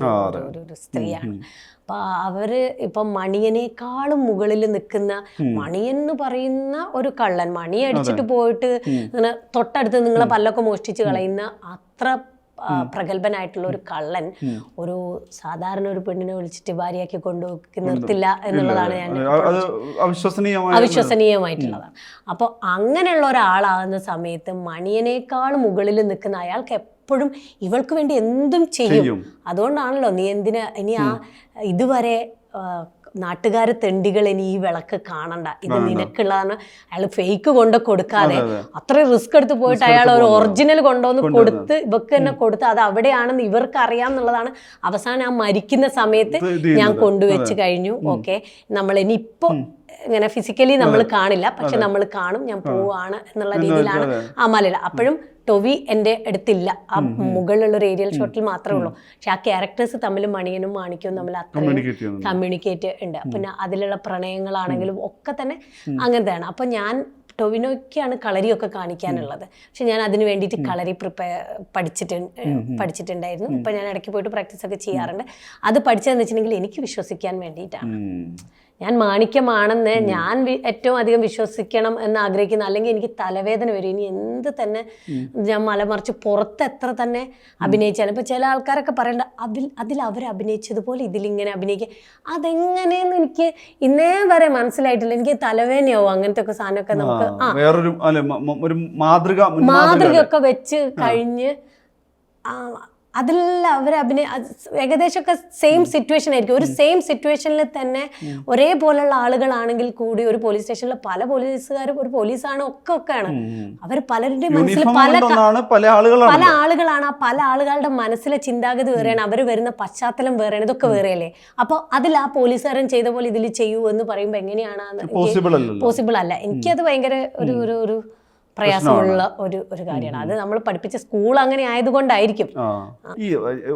ഒരു സ്ത്രീയാണ്. അപ്പൊ അവര് ഇപ്പൊ മണിയനേക്കാളും മുകളിൽ നിൽക്കുന്ന, മണിയൻ എന്ന് പറയുന്ന ഒരു കള്ളൻ, മണി അടിച്ചിട്ട് പോയിട്ട് ഇങ്ങനെ തൊട്ടടുത്ത് നിങ്ങളെ പല്ലൊക്കെ മോഷ്ടിച്ച് കളയുന്ന അത്ര പ്രഗത്ഭനായിട്ടുള്ള ഒരു കള്ളൻ ഒരു സാധാരണ ഒരു പെണ്ണിനെ വിളിച്ചിട്ട് ഭാര്യയാക്കി കൊണ്ടുപോയി നിർത്തില്ല എന്നുള്ളതാണ് ഞാൻ അവിശ്വസനീയമായിട്ടുള്ളതാണ്. അപ്പോൾ അങ്ങനെയുള്ള ഒരാളാകുന്ന സമയത്ത് മണിയനേക്കാളും മുകളിൽ നിൽക്കുന്ന അയാൾക്ക് എപ്പോഴും ഇവൾക്ക് വേണ്ടി എന്തും ചെയ്യും. അതുകൊണ്ടാണല്ലോ നീ എന്തിനാ ഇനി ഇതുവരെ നാട്ടുകാരെ തെണ്ടികൾ ഇനി ഈ വിളക്ക് കാണണ്ട, ഇത് നിനക്കുള്ളതാണ്. അയാൾ ഫേക്ക് കൊണ്ട് കൊടുക്കാതെ അത്രയും റിസ്ക് എടുത്ത് പോയിട്ട് അയാൾ ഒരു ഒറിജിനൽ കൊണ്ടുവന്ന് കൊടുത്ത് ഇവക്ക് തന്നെ കൊടുത്ത് അത് അവിടെയാണെന്ന് ഇവർക്ക് അറിയാം എന്നുള്ളതാണ്. അവസാനം ആ മരിക്കുന്ന സമയത്ത് ഞാൻ കൊണ്ടുവച്ച് കഴിഞ്ഞു, ഓക്കെ നമ്മൾ ഇനി ഇപ്പൊ ഇങ്ങനെ ഫിസിക്കലി നമ്മൾ കാണില്ല, പക്ഷെ നമ്മൾ കാണും, ഞാൻ പോവാണ് എന്നുള്ള രീതിയിലാണ് ആ മലയില. അപ്പോഴും ടൊവി എൻ്റെ അടുത്തില്ല, ആ മുകളിലുള്ള ഏരിയൽ ഷോട്ടിൽ മാത്രമേ ഉള്ളൂ. പക്ഷെ ആ ക്യാരക്ടേഴ്സ് തമ്മിൽ മണിയനും മാണിക്യവും തമ്മിൽ അത്രയും കമ്മ്യൂണിക്കേറ്റ് ഉണ്ട്. പിന്നെ അതിലുള്ള പ്രണയങ്ങളാണെങ്കിലും ഒക്കെ തന്നെ അങ്ങനത്തെയാണ്. അപ്പം ഞാൻ ടൊവിനോയ്ക്കാണ് കളരിയൊക്കെ കാണിക്കാനുള്ളത്, പക്ഷെ ഞാൻ അതിന് വേണ്ടിയിട്ട് കളരി പഠിച്ചിട്ടുണ്ടായിരുന്നു. ഇപ്പം ഞാൻ ഇടയ്ക്ക് പോയിട്ട് പ്രാക്ടീസ് ഒക്കെ ചെയ്യാറുണ്ട്. അത് പഠിച്ചതെന്ന് വെച്ചിട്ടുണ്ടെങ്കിൽ എനിക്ക് വിശ്വസിക്കാൻ വേണ്ടിയിട്ടാണ്. ഞാൻ മാണിക്യമാണെന്ന് ഞാൻ ഏറ്റവും അധികം വിശ്വസിക്കണം എന്ന് ആഗ്രഹിക്കുന്ന, അല്ലെങ്കിൽ എനിക്ക് തലവേദന വരും ഇനി എന്ത് തന്നെ ഞാൻ മലമറിച്ച് പുറത്ത് എത്ര തന്നെ അഭിനയിച്ചാലും. ഇപ്പൊ ചില ആൾക്കാരൊക്കെ പറയണ്ട അതിൽ അവർ അഭിനയിച്ചതുപോലെ ഇതിലിങ്ങനെ അഭിനയിക്കുക, അതെങ്ങനെയെന്ന് എനിക്ക് ഇന്നേ വരെ മനസ്സിലായിട്ടില്ല. എനിക്ക് തലവേദനയാവും അങ്ങനത്തെ ഒക്കെ സാധനമൊക്കെ. നമുക്ക് വേറൊരു ഒരു മാതൃകയൊക്കെ വെച്ച് കഴിഞ്ഞ് അതിലെല്ലാം അവർ ഏകദേശമൊക്കെ സെയിം സിറ്റുവേഷൻ ആയിരിക്കും. ഒരു സെയിം സിറ്റുവേഷനിൽ തന്നെ ഒരേപോലുള്ള ആളുകളാണെങ്കിൽ കൂടി ഒരു പോലീസ് സ്റ്റേഷനിലെ പല പോലീസുകാരും ഒരു പോലീസാണ് ഒക്കെയാണ് അവർ പലരുടെയും മനസ്സിൽ പല ആളുകളാണ്. ആ പല ആളുകളുടെ മനസ്സിലെ ചിന്താഗതി വേറെയാണ്, അവർ വരുന്ന പശ്ചാത്തലം വേറെയാണ്, ഇതൊക്കെ വേറെയല്ലേ. അപ്പോൾ അതിൽ ആ പോലീസുകാരൻ ചെയ്ത പോലെ ഇതിൽ ചെയ്യൂ എന്ന് പറയുമ്പോൾ എങ്ങനെയാണ് പോസിബിൾ അല്ല. എനിക്കത് ഭയങ്കര ഒരു പ്രയാസമുള്ള ഒരു കാര്യമാണ്. അത് നമ്മൾ പഠിപ്പിച്ച സ്കൂൾ അങ്ങനെ ആയതുകൊണ്ടായിരിക്കും. ഈ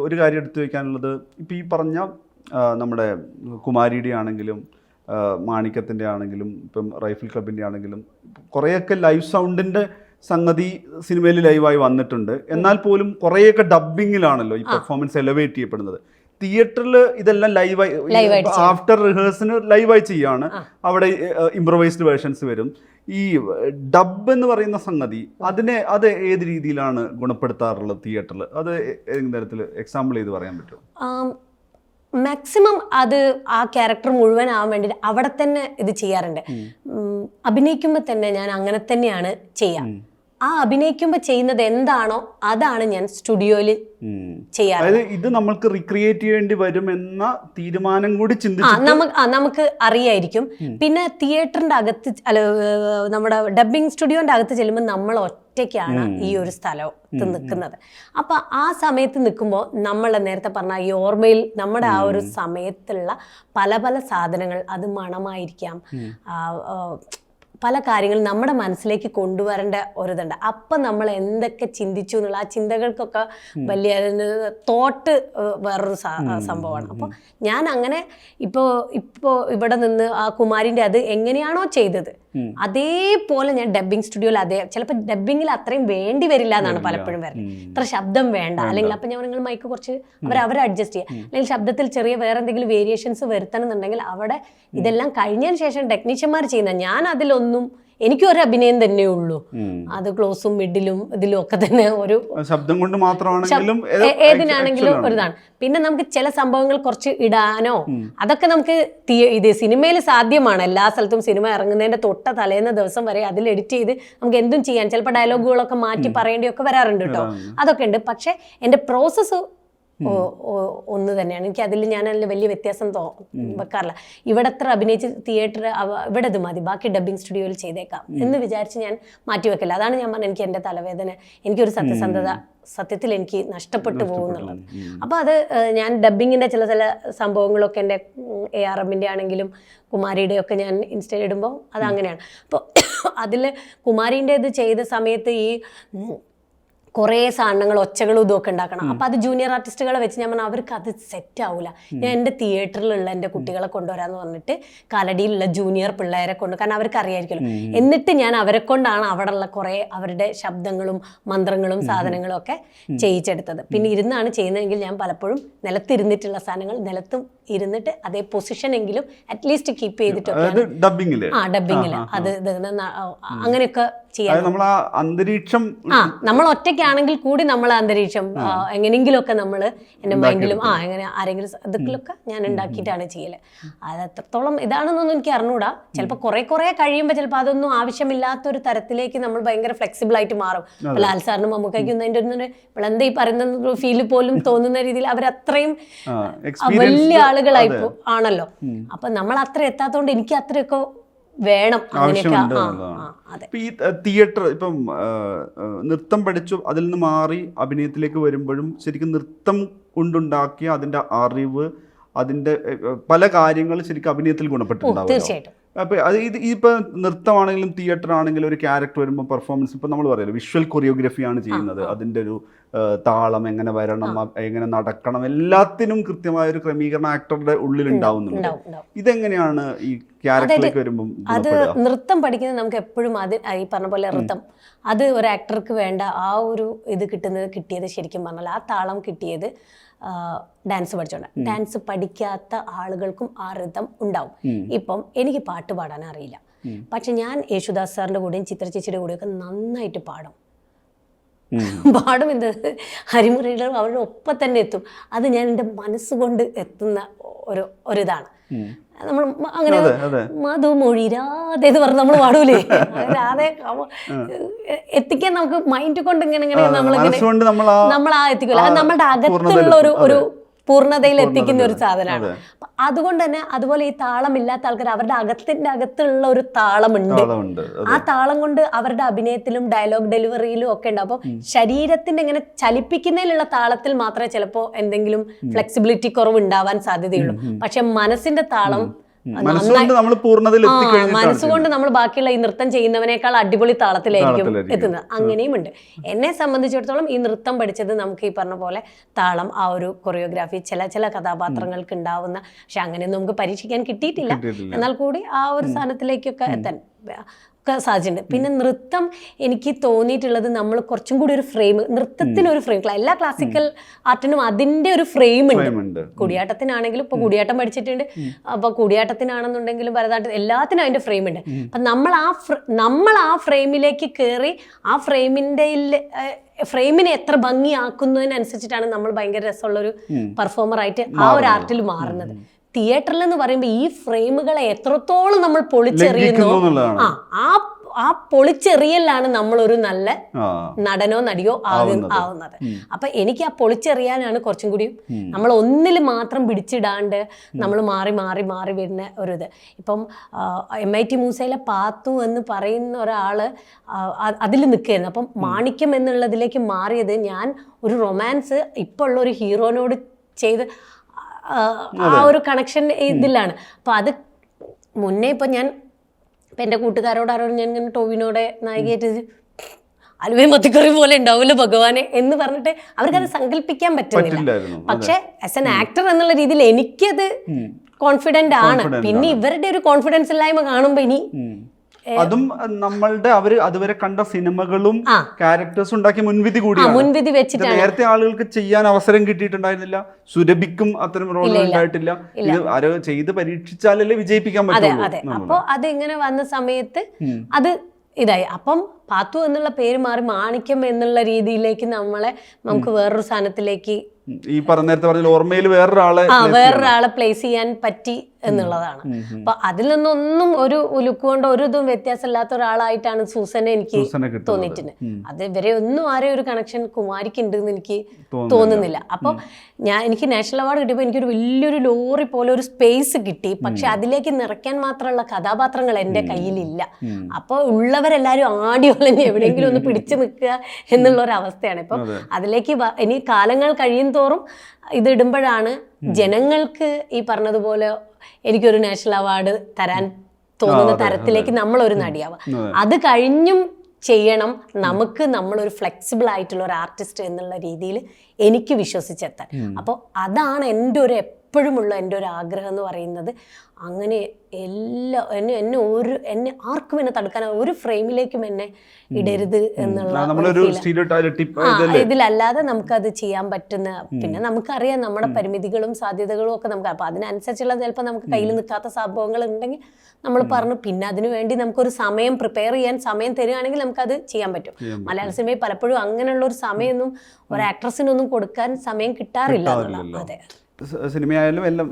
ഒരു കാര്യം എടുത്തു വെക്കാനുള്ളത്, ഇപ്പം ഈ പറഞ്ഞ നമ്മുടെ കുമാരിയുടെ ആണെങ്കിലും മാണിക്യത്തിൻ്റെ ആണെങ്കിലും ഇപ്പം റൈഫിൾ ക്ലബിൻ്റെ ആണെങ്കിലും കുറേയൊക്കെ ലൈവ് സൗണ്ടിൻ്റെ സംഗതി സിനിമയിൽ ലൈവായി വന്നിട്ടുണ്ട്. എന്നാൽ പോലും കുറേയൊക്കെ ഡബ്ബിങ്ങിലാണല്ലോ ഈ പെർഫോമൻസ് എലവേറ്റ് ചെയ്യപ്പെടുന്നത്. തിയേറ്ററിൽ ഇതെല്ലാം ലൈവായി ആഫ്റ്റർ റിഹേഴ്സലിന് ലൈവായി ചെയ്യാണ്. അവിടെ ഇംപ്രവൈസ്ഡ് വേർഷൻസ് വരും. ഈ ഡബ് എന്ന് പറയുന്ന സംഗതി അത് ഏത് രീതിയിലാണ് ഗുണപ്പെടുത്താറുള്ളത് തിയേറ്ററിൽ? അത് ഏതെങ്കിലും തരത്തിൽ എക്സാമ്പിൾ ചെയ്ത് പറയാൻ പറ്റുമോ? മാക്സിമം അത് ആ ക്യാരക്ടർ മുഴുവൻ ആവാൻ വേണ്ടി അവിടെ തന്നെ ഇത് ചെയ്യാറുണ്ട്. അഭിനയിക്കുമ്പോൾ തന്നെ ഞാൻ അങ്ങനെ തന്നെയാണ് ചെയ്യാം. ആ അഭിനയിക്കുമ്പോൾ ചെയ്യുന്നത് എന്താണോ അതാണ് ഞാൻ സ്റ്റുഡിയോയിൽ ചെയ്യാറ്. ഇത് നമ്മൾക്ക് റീക്രിയേറ്റ് ചെയ്യേണ്ടി വരും എന്ന തീരുമാനം കൂടി നമുക്ക് അറിയായിരിക്കും. പിന്നെ തിയേറ്ററിന്റെ അകത്ത് നമ്മുടെ ഡബ്ബിംഗ് സ്റ്റുഡിയോന്റെ അകത്ത് ചെല്ലുമ്പോൾ നമ്മൾ ഒറ്റയ്ക്കാണ് ഈ ഒരു സ്ഥലത്ത് നിൽക്കുന്നത്. അപ്പൊ ആ സമയത്ത് നിൽക്കുമ്പോൾ നമ്മൾ നേരത്തെ പറഞ്ഞ ഈ ഓർമ്മയിൽ നമ്മുടെ ആ ഒരു സമയത്തുള്ള പല പല സാധനങ്ങൾ, അത് മണമായിരിക്കാം, പല കാര്യങ്ങളും നമ്മുടെ മനസ്സിലേക്ക് കൊണ്ടുവരേണ്ട ഒരിതുണ്ട്. അപ്പം നമ്മൾ എന്തൊക്കെ ചിന്തിച്ചു എന്നുള്ള ആ ചിന്തകൾക്കൊക്കെ വലിയ തോട്ട് വേറൊരു സംഭവമാണ്. അപ്പോൾ ഞാൻ അങ്ങനെ ഇപ്പോൾ ഇവിടെ നിന്ന് ആ കുമാരിൻ്റെ അത് എങ്ങനെയാണോ ചെയ്തത് അതേപോലെ ഞാൻ ഡബ്ബിംഗ് സ്റ്റുഡിയോയിൽ ചിലപ്പോൾ ഡബ്ബിങ്ങിൽ അത്രയും വേണ്ടി വരില്ല എന്നാണ് പലപ്പോഴും വരുന്നത്. ഇത്ര ശബ്ദം വേണ്ട, അല്ലെങ്കിൽ അപ്പം ഞാൻ നിങ്ങൾ മൈക്ക് കുറച്ച് അവർ അഡ്ജസ്റ്റ് ചെയ്യുക, അല്ലെങ്കിൽ ശബ്ദത്തിൽ ചെറിയ വേറെ എന്തെങ്കിലും വേരിയേഷൻസ് വരുത്തണം എന്നുണ്ടെങ്കിൽ അവിടെ ഇതെല്ലാം കഴിഞ്ഞതിന് ശേഷം ടെക്നീഷ്യന്മാർ ചെയ്യുന്ന, ഞാൻ അതിലൊന്നും എനിക്കൊരു അഭിനയം തന്നെ ഉള്ളൂ. അത് ക്ലോസും മിഡിലും ഇതിലും ഒക്കെ തന്നെ ഒരു ശബ്ദം കൊണ്ട് മാത്രമാണെങ്കിലും ഏതിനാണെങ്കിലും ഒരിതാണ്. പിന്നെ നമുക്ക് ചില സംഭവങ്ങൾ കുറച്ച് ഇടാനോ അതൊക്കെ നമുക്ക് ഇത് സിനിമയിൽ സാധ്യമാണ്. എല്ലാ സ്ഥലത്തും സിനിമ ഇറങ്ങുന്നതിന്റെ തൊട്ട തലേന്ന ദിവസം വരെ അതിൽ എഡിറ്റ് ചെയ്ത് നമുക്ക് എന്തും ചെയ്യാൻ, ചിലപ്പോൾ ഡയലോഗുകളൊക്കെ മാറ്റി പറയേണ്ടിയൊക്കെ വരാറുണ്ട് കേട്ടോ, അതൊക്കെ ഉണ്ട്. പക്ഷെ എൻ്റെ പ്രോസസ്സ് ഒന്ന് തന്നെയാണ്. എനിക്ക് അതിൽ ഞാൻ വലിയ വ്യത്യാസം വെക്കാറില്ല. ഇവിടെ എത്ര അഭിനയിച്ച് തിയേറ്റർ ഇവിടെ ഇത് മതി, ബാക്കി ഡബ്ബിംഗ് സ്റ്റുഡിയോയിൽ ചെയ്തേക്കാം എന്ന് വിചാരിച്ച് ഞാൻ മാറ്റി വെക്കില്ല. അതാണ് ഞാൻ പറഞ്ഞത്, എനിക്ക് എൻ്റെ തലവേദന, എനിക്കൊരു സത്യത്തിൽ എനിക്ക് നഷ്ടപ്പെട്ടു പോകുന്നുള്ളത്. അപ്പോൾ അത് ഞാൻ ഡബ്ബിങ്ങിൻ്റെ ചില സംഭവങ്ങളൊക്കെ എൻ്റെ ARMൻ്റെ ആണെങ്കിലും കുമാരിയുടെ ഒക്കെ ഞാൻ ഇൻസ്റ്റയിൽ ഇടുമ്പോൾ അത് അങ്ങനെയാണ്. അപ്പോൾ അതിൽ കുമാരീൻ്റെ ഇത് ചെയ്ത സമയത്ത് ഈ കുറേ സാധനങ്ങൾ ഒച്ചകളും ഇതൊക്കെ ഉണ്ടാക്കണം. അപ്പം അത് ജൂനിയർ ആർട്ടിസ്റ്റുകളെ വെച്ച് ഞാൻ പറഞ്ഞാൽ അവർക്ക് അത് സെറ്റ് ആവില്ല. ഞാൻ എൻ്റെ തിയേറ്ററിലുള്ള എൻ്റെ കുട്ടികളെ കൊണ്ടുവരാമെന്ന് പറഞ്ഞിട്ട് കാലടിയിലുള്ള ജൂനിയർ പിള്ളേരെ കൊണ്ട്, കാരണം അവർക്ക് അറിയായിരിക്കുമല്ലോ. എന്നിട്ട് ഞാൻ അവരെ കൊണ്ടാണ് അവിടെയുള്ള കുറേ അവരുടെ ശബ്ദങ്ങളും മന്ത്രങ്ങളും സാധനങ്ങളും ഒക്കെ ചെയ്യിച്ചെടുത്തത്. പിന്നെ ഇരുന്നാണ് ചെയ്യുന്നതെങ്കിൽ ഞാൻ പലപ്പോഴും നിലത്തിരുന്നിട്ടുള്ള സാധനങ്ങൾ നിലത്തും ഇരുന്നിട്ട് അതേ പൊസിഷൻ എങ്കിലും അറ്റ്ലീസ്റ്റ് കീപ്പ് ചെയ്തിട്ടൊക്കെ ഡബ്ബിങ്ങില് അത് അങ്ങനെയൊക്കെ ചെയ്യാം. നമ്മൾ ഒറ്റയ്ക്കാണെങ്കിൽ കൂടി നമ്മൾ അന്തരീക്ഷം എങ്ങനെയെങ്കിലുമൊക്കെ നമ്മൾ എൻ്റെ മൈൻഡിലും എങ്ങനെ ആരെങ്കിലും ഇതൊക്കെ ഞാൻ ഉണ്ടാക്കിയിട്ടാണ് ചെയ്യല്. അത് എത്രത്തോളം ഇതാണെന്നൊന്നും എനിക്ക് അറിഞ്ഞൂടാ. ചിലപ്പോൾ കുറേ കഴിയുമ്പോൾ ചിലപ്പോൾ അതൊന്നും ആവശ്യമില്ലാത്തൊരു തരത്തിലേക്ക് നമ്മൾ ഭയങ്കര ഫ്ലെക്സിബിൾ ആയിട്ട് മാറും. ലാൽ സാറിനും മമ്മൂക്കയ്ക്കും അതിൻ്റെ ഒന്നും ഇവളെന്താ ഈ പറയുന്ന ഫീല് പോലും തോന്നുന്ന രീതിയിൽ അവരത്രയും വലിയ ആളുകളായി ആണല്ലോ. അപ്പൊ നമ്മൾ അത്ര എത്താത്തോണ്ട് എനിക്ക് അത്രയൊക്കെ വേണം. ഈ തിയേറ്റർ ഇപ്പം നൃത്തം പഠിച്ചു അതിൽ നിന്ന് മാറി അഭിനയത്തിലേക്ക് വരുമ്പോഴും ശരിക്കും നൃത്തം കൊണ്ടുണ്ടാക്കിയ അതിന്റെ അറിവ്, അതിന്റെ പല കാര്യങ്ങൾ ശരിക്കും അഭിനയത്തിൽ ഗുണപ്പെട്ടിട്ടുണ്ടാവും. തീർച്ചയായിട്ടും. അപ്പോൾ അത് ഇപ്പൊ നൃത്തമാണെങ്കിലും തിയേറ്റർ ആണെങ്കിലും ഒരു ക്യാരക്ടർ വരുമ്പോൾ പെർഫോമൻസ്, ഇപ്പൊ നമ്മൾ പറയുന്നത് വിഷ്വൽ കൊറിയോഗ്രഫിയാണ് ചെയ്യുന്നത്, അതിന്റെ ഒരു താളം എങ്ങനെ വരണം, എങ്ങനെ നടക്കണം, എല്ലാത്തിനും കൃത്യമായ ഒരു ക്രമീകരണം ആക്ടറുടെ ഉള്ളിൽ ഉണ്ടാവുന്നുണ്ട്. ഇതെങ്ങനെയാണ് ഈ ക്യാരക്ടറിലേക്ക് വരുമ്പോൾ അത് നൃത്തം പഠിക്കുന്നത് നമുക്ക് എപ്പോഴും അത് ഈ പറഞ്ഞ പോലെ നൃത്തം അത് ഒരു ആക്ടർക്ക് വേണ്ട ആ ഒരു ഇത് കിട്ടിയത് ശരിക്കും പറഞ്ഞാൽ ആ താളം കിട്ടിയത് ഡാൻസ് പഠിച്ചോണ്ട്. ഡാൻസ് പഠിക്കാത്ത ആളുകൾക്കും ആ റിതം ഉണ്ടാവും. ഇപ്പം എനിക്ക് പാട്ട് പാടാൻ അറിയില്ല, പക്ഷെ ഞാൻ യേശുദാസ് സാറിന്റെ കൂടെയും ചിത്ര ചേച്ചിയുടെ കൂടെയൊക്കെ നന്നായിട്ട് പാടും. എന്ത് ഹരിമുരളികൾ അവരുടെ ഒപ്പം തന്നെ എത്തും. അത് ഞാൻ എൻ്റെ മനസ്സുകൊണ്ട് എത്തുന്ന ഒരിതാണ്. നമ്മൾ അങ്ങനെ മധുമൊഴി രാധ എന്ന് പറഞ്ഞ് നമ്മൾ പാടൂലേ, രാധെ എത്തിക്കാൻ നമുക്ക് മൈൻഡ് കൊണ്ട് ഇങ്ങനെ നമ്മൾ ആ എത്തിക്കില്ല. അത് നമ്മളുടെ അകത്തുള്ള ഒരു പൂർണ്ണതയിൽ എത്തിക്കുന്ന ഒരു സാധനമാണ്. അതുകൊണ്ട് തന്നെ അതുപോലെ ഈ താളം ഇല്ലാത്ത ആൾക്കാർ അവരുടെ അകത്തുള്ള ഒരു താളമുണ്ട്. ആ താളം കൊണ്ട് അവരുടെ അഭിനയത്തിലും ഡയലോഗ് ഡെലിവറിയിലും ഒക്കെ ഉണ്ട്. അപ്പോൾ ശരീരത്തിന്റെ ഇങ്ങനെ ചലിപ്പിക്കുന്നതിലുള്ള താളത്തിൽ മാത്രമേ ചിലപ്പോൾ എന്തെങ്കിലും ഫ്ലെക്സിബിലിറ്റി കുറവ് ഉണ്ടാവാൻ സാധ്യതയുള്ളൂ. പക്ഷെ മനസ്സിന്റെ താളം മനസ്സുകൊണ്ട് നമ്മൾ ബാക്കിയുള്ള ഈ നൃത്തം ചെയ്യുന്നവനേക്കാൾ അടിപൊളി താളത്തിലായിരിക്കും എത്തുന്നത്. അങ്ങനെയും ഉണ്ട്. എന്നെ സംബന്ധിച്ചിടത്തോളം ഈ നൃത്തം പഠിച്ചത് നമുക്ക് ഈ പറഞ്ഞ പോലെ താളം, ആ ഒരു കൊറിയോഗ്രാഫി, ചില കഥാപാത്രങ്ങൾക്ക് ഉണ്ടാവുന്ന, പക്ഷെ അങ്ങനെയൊന്നും നമുക്ക് പരീക്ഷിക്കാൻ കിട്ടിയിട്ടില്ല. എന്നാൽ കൂടി ആ ഒരു സ്ഥാനത്തിലേക്കൊക്കെ എത്താൻ ഒക്കെ സാധിച്ചിട്ടുണ്ട്. പിന്നെ നൃത്തം എനിക്ക് തോന്നിയിട്ടുള്ളത് നമ്മൾ കുറച്ചും കൂടി ഒരു ഫ്രെയിം, നൃത്തത്തിനൊരു ഫ്രെയിം, എല്ലാ ക്ലാസിക്കൽ ആർട്ടിനും അതിൻ്റെ ഒരു ഫ്രെയിം ഉണ്ട്. കൂടിയാട്ടത്തിനാണെങ്കിലും ഇപ്പോൾ കൂടിയാട്ടം പഠിച്ചിട്ടുണ്ട്, അപ്പോൾ കൂടിയാട്ടത്തിനാണെന്നുണ്ടെങ്കിലും ഭരതനാട്യം എല്ലാത്തിനും അതിൻ്റെ ഫ്രെയിം ഉണ്ട്. അപ്പം നമ്മൾ ആ ഫ്രെയിമിലേക്ക് കയറി ആ ഫ്രെയിമിനെ എത്ര ഭംഗിയാക്കുന്നതിനനുസരിച്ചിട്ടാണ് നമ്മൾ ഭയങ്കര രസമുള്ളൊരു പെർഫോമറായിട്ട് ആ ഒരു ആർട്ടിൽ മാറുന്നത്. തിയേറ്ററിൽ എന്ന് പറയുമ്പോൾ ഈ ഫ്രെയിമുകളെ എത്രത്തോളം നമ്മൾ പൊളിച്ചെറിയുന്നു, ആ പൊളിച്ചെറിയലാണ് നമ്മളൊരു നല്ല നടനോ നടിയോ ആവുന്നത്. അപ്പൊ എനിക്ക് ആ പൊളിച്ചെറിയാനാണ് കുറച്ചും കൂടി, നമ്മൾ ഒന്നിൽ മാത്രം പിടിച്ചിടാണ്ട് നമ്മൾ മാറി വരുന്ന ഒരു ഇത്. ഇപ്പം MIT മൂസയിലെ പാത്തു എന്ന് പറയുന്ന ഒരാള് അതിൽ നിൽക്കുകയായിരുന്നു. അപ്പം മാണിക്യം എന്നുള്ളതിലേക്ക് മാറിയത് ഞാൻ ഒരു റൊമാൻസ് ഇപ്പോൾ ഉള്ള ഒരു ഹീറോനോട് ചെയ്ത് ആ ഒരു കണക്ഷൻ ഇതിലാണ്. അപ്പൊ അത് മുന്നേ ഇപ്പൊ എൻ്റെ കൂട്ടുകാരോടാരോട് ഞാൻ ഇങ്ങനെ ടോവിനോടെ നായികയായിട്ട് അലുവയും മത്തിക്കറി പോലെ ഉണ്ടാവില്ല ഭഗവാനെ എന്ന് പറഞ്ഞിട്ട് അവർക്കത് സങ്കല്പിക്കാൻ പറ്റുന്നില്ല. പക്ഷെ ആസ് എൻ ആക്ടർ എന്നുള്ള രീതിയിൽ എനിക്കത് കോൺഫിഡന്റ് ആണ്. പിന്നെ ഇവരുടെ ഒരു കോൺഫിഡൻസ് ഇല്ലായ്മ കാണുമ്പോ ഇനി അതും നമ്മളുടെ അവര് അതുവരെ കണ്ട സിനിമകളും ക്യാരക്ടേഴ്സ് ഉണ്ടാക്കിയ മുൻവിധി വെച്ചിട്ടാണ്. നേരത്തെ ആളുകൾക്ക് ചെയ്യാൻ അവസരം കിട്ടിയിട്ടുണ്ടായിരുന്നില്ല, സുരഭിക്കും അത്തരം റോൾ ഉണ്ടായിട്ടില്ല. ഇത് ആരോ ചെയ്ത് പരീക്ഷിച്ചാലല്ലേ വിജയിപ്പിക്കാൻ പറ്റുള്ളൂ. അപ്പൊ അത് ഇങ്ങനെ വന്ന സമയത്ത് അത് ഇതായി. അപ്പം പാത്തു എന്നുള്ള പേര് മാറി മാണിക്യം എന്നുള്ള രീതിയിലേക്ക് നമുക്ക് വേറൊരു സ്ഥാനത്തിലേക്ക് ഈ നേരത്തെ പറഞ്ഞ ഓർമ്മയിൽ വേറൊരാളെ പ്ലേസ് ചെയ്യാൻ പറ്റി എന്നുള്ളതാണ്. അപ്പൊ അതിൽ നിന്നൊന്നും ഒരു ലുക്ക് കൊണ്ട് ഒരു ഇതും വ്യത്യാസമില്ലാത്ത ഒരാളായിട്ടാണ് സൂസനെ എനിക്ക് തോന്നിയിട്ടുണ്ട്. അത് ഇവരെ ഒന്നും ആരെയും ഒരു കണക്ഷൻ കുമാരിക്ക് ഉണ്ടെന്ന് എനിക്ക് തോന്നുന്നില്ല. അപ്പൊ എനിക്ക് നാഷണൽ അവാർഡ് കിട്ടിയപ്പോൾ എനിക്കൊരു വലിയൊരു ലോറി പോലെ ഒരു സ്പേസ് കിട്ടി. പക്ഷെ അതിലേക്ക് നിറയ്ക്കാൻ മാത്രമുള്ള കഥാപാത്രങ്ങൾ എൻ്റെ കയ്യിലില്ല. അപ്പോൾ ഉള്ളവരെല്ലാരും ആടി ഒലഞ്ഞ് എവിടെയെങ്കിലും ഒന്ന് പിടിച്ചു നിൽക്കുക എന്നുള്ള ഒരു അവസ്ഥയാണ്. ഇപ്പം അതിലേക്ക് ഇനി കാലങ്ങൾ കഴിയും തോറും ഇതിടുമ്പോഴാണ് ജനങ്ങൾക്ക് ഈ പറഞ്ഞതുപോലെ എനിക്കൊരു നാഷണൽ അവാർഡ് തരാൻ തോന്നുന്ന തരത്തിലേക്ക് നമ്മളൊരു നടിയാവുക. അത് കഴിഞ്ഞും ചെയ്യണം നമ്മളൊരു ഫ്ലെക്സിബിൾ ആയിട്ടുള്ള ഒരു ആർട്ടിസ്റ്റ് എന്നുള്ള രീതിയിൽ എനിക്ക് വിശ്വസിച്ചെത്താൻ. അപ്പോൾ അതാണ് എപ്പോഴുമുള്ള എൻ്റെ ഒരു ആഗ്രഹം എന്ന് പറയുന്നത്. അങ്ങനെ എന്നെ ആർക്കും എന്നെ തടുക്കാൻ ഒരു ഫ്രെയിമിലേക്കും എന്നെ ഇടരുത് എന്നുള്ള ഇതിലല്ലാതെ നമുക്കത് ചെയ്യാൻ പറ്റുന്ന, പിന്നെ നമുക്കറിയാം നമ്മുടെ പരിമിതികളും സാധ്യതകളും ഒക്കെ നമുക്ക്, അപ്പൊ അതിനനുസരിച്ചുള്ള ചിലപ്പോൾ നമുക്ക് കയ്യിൽ നിൽക്കാത്ത സംഭവങ്ങൾ ഉണ്ടെങ്കിൽ നമ്മൾ പറഞ്ഞു. പിന്നെ അതിനു വേണ്ടി നമുക്കൊരു സമയം പ്രിപ്പയർ ചെയ്യാൻ സമയം തരികയാണെങ്കിൽ നമുക്കത് ചെയ്യാൻ പറ്റും. മലയാള സിനിമയിൽ പലപ്പോഴും അങ്ങനെയുള്ള ഒരു സമയമൊന്നും ഒരു ആക്ട്രസിനൊന്നും കൊടുക്കാൻ സമയം കിട്ടാറില്ല. അതെ, സിനിമയായാലും എല്ലാം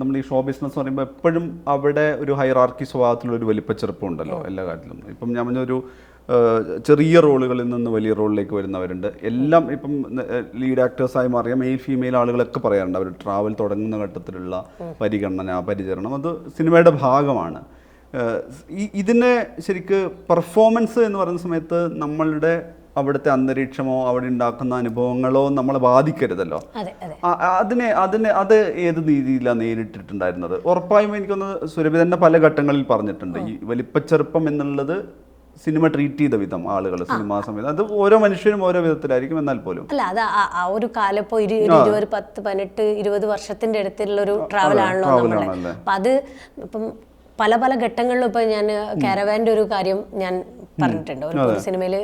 നമ്മൾ ഈ ഷോ ബിസിനസ് പറയുമ്പോൾ എപ്പോഴും അവിടെ ഒരു ഹൈറാർക്കി സ്വഭാവത്തിലുള്ള ഒരു വലിപ്പച്ചെറുപ്പം ഉണ്ടല്ലോ എല്ലാ കാര്യത്തിലും. ഇപ്പം ഞാൻ പറഞ്ഞൊരു ചെറിയ റോളുകളിൽ നിന്ന് വലിയ റോളിലേക്ക് വരുന്നവരുണ്ട്. എല്ലാം ഇപ്പം ലീഡ് ആക്ടേഴ്സായി മാറിയ മെയിൽ ഫീമെയിൽ ആളുകളൊക്കെ പറയാറുണ്ട് അവർ ട്രാവൽ തുടങ്ങുന്ന ഘട്ടത്തിലുള്ള പരിചരണം അത് സിനിമയുടെ ഭാഗമാണ്. ഇതിനെ ശരിക്ക് പെർഫോമൻസ് എന്ന് പറയുന്ന സമയത്ത് നമ്മളുടെ അവിടുത്തെ അന്തരീക്ഷമോ അവിടെ ഉണ്ടാക്കുന്ന അനുഭവങ്ങളോ നമ്മളെ ബാധിക്കരുതല്ലോ. അത് ഏത് രീതിയിലാണ് നേരിട്ടിട്ടുണ്ടായിരുന്നത്? ഉറപ്പായും എനിക്കൊന്ന് സുരഭി തന്നെ പല ഘട്ടങ്ങളിൽ പറഞ്ഞിട്ടുണ്ട്. ഈ വലിപ്പച്ചെറുപ്പം എന്നുള്ളത് സിനിമ ട്രീറ്റ് ചെയ്ത വിധം ആളുകൾ സിനിമാ സമയത്ത് അത് ഓരോ മനുഷ്യനും ഓരോ വിധത്തിലായിരിക്കും. എന്നാൽ പോലും അല്ല അത് ആ ഒരു കാലം ഇപ്പോൾ 20 10 18 20 വർഷത്തിന്റെ അടുത്തുള്ള ഒരു ട്രാവൽ ആണല്ലോ നമ്മള്. അപ്പം അത് ഇപ്പം പല പല ഘട്ടങ്ങളിലും ഇപ്പം ഞാൻ കാരവാൻ്റെ ഒരു കാര്യം ഞാൻ പറഞ്ഞിട്ടുണ്ട്. ഒരു സിനിമയിൽ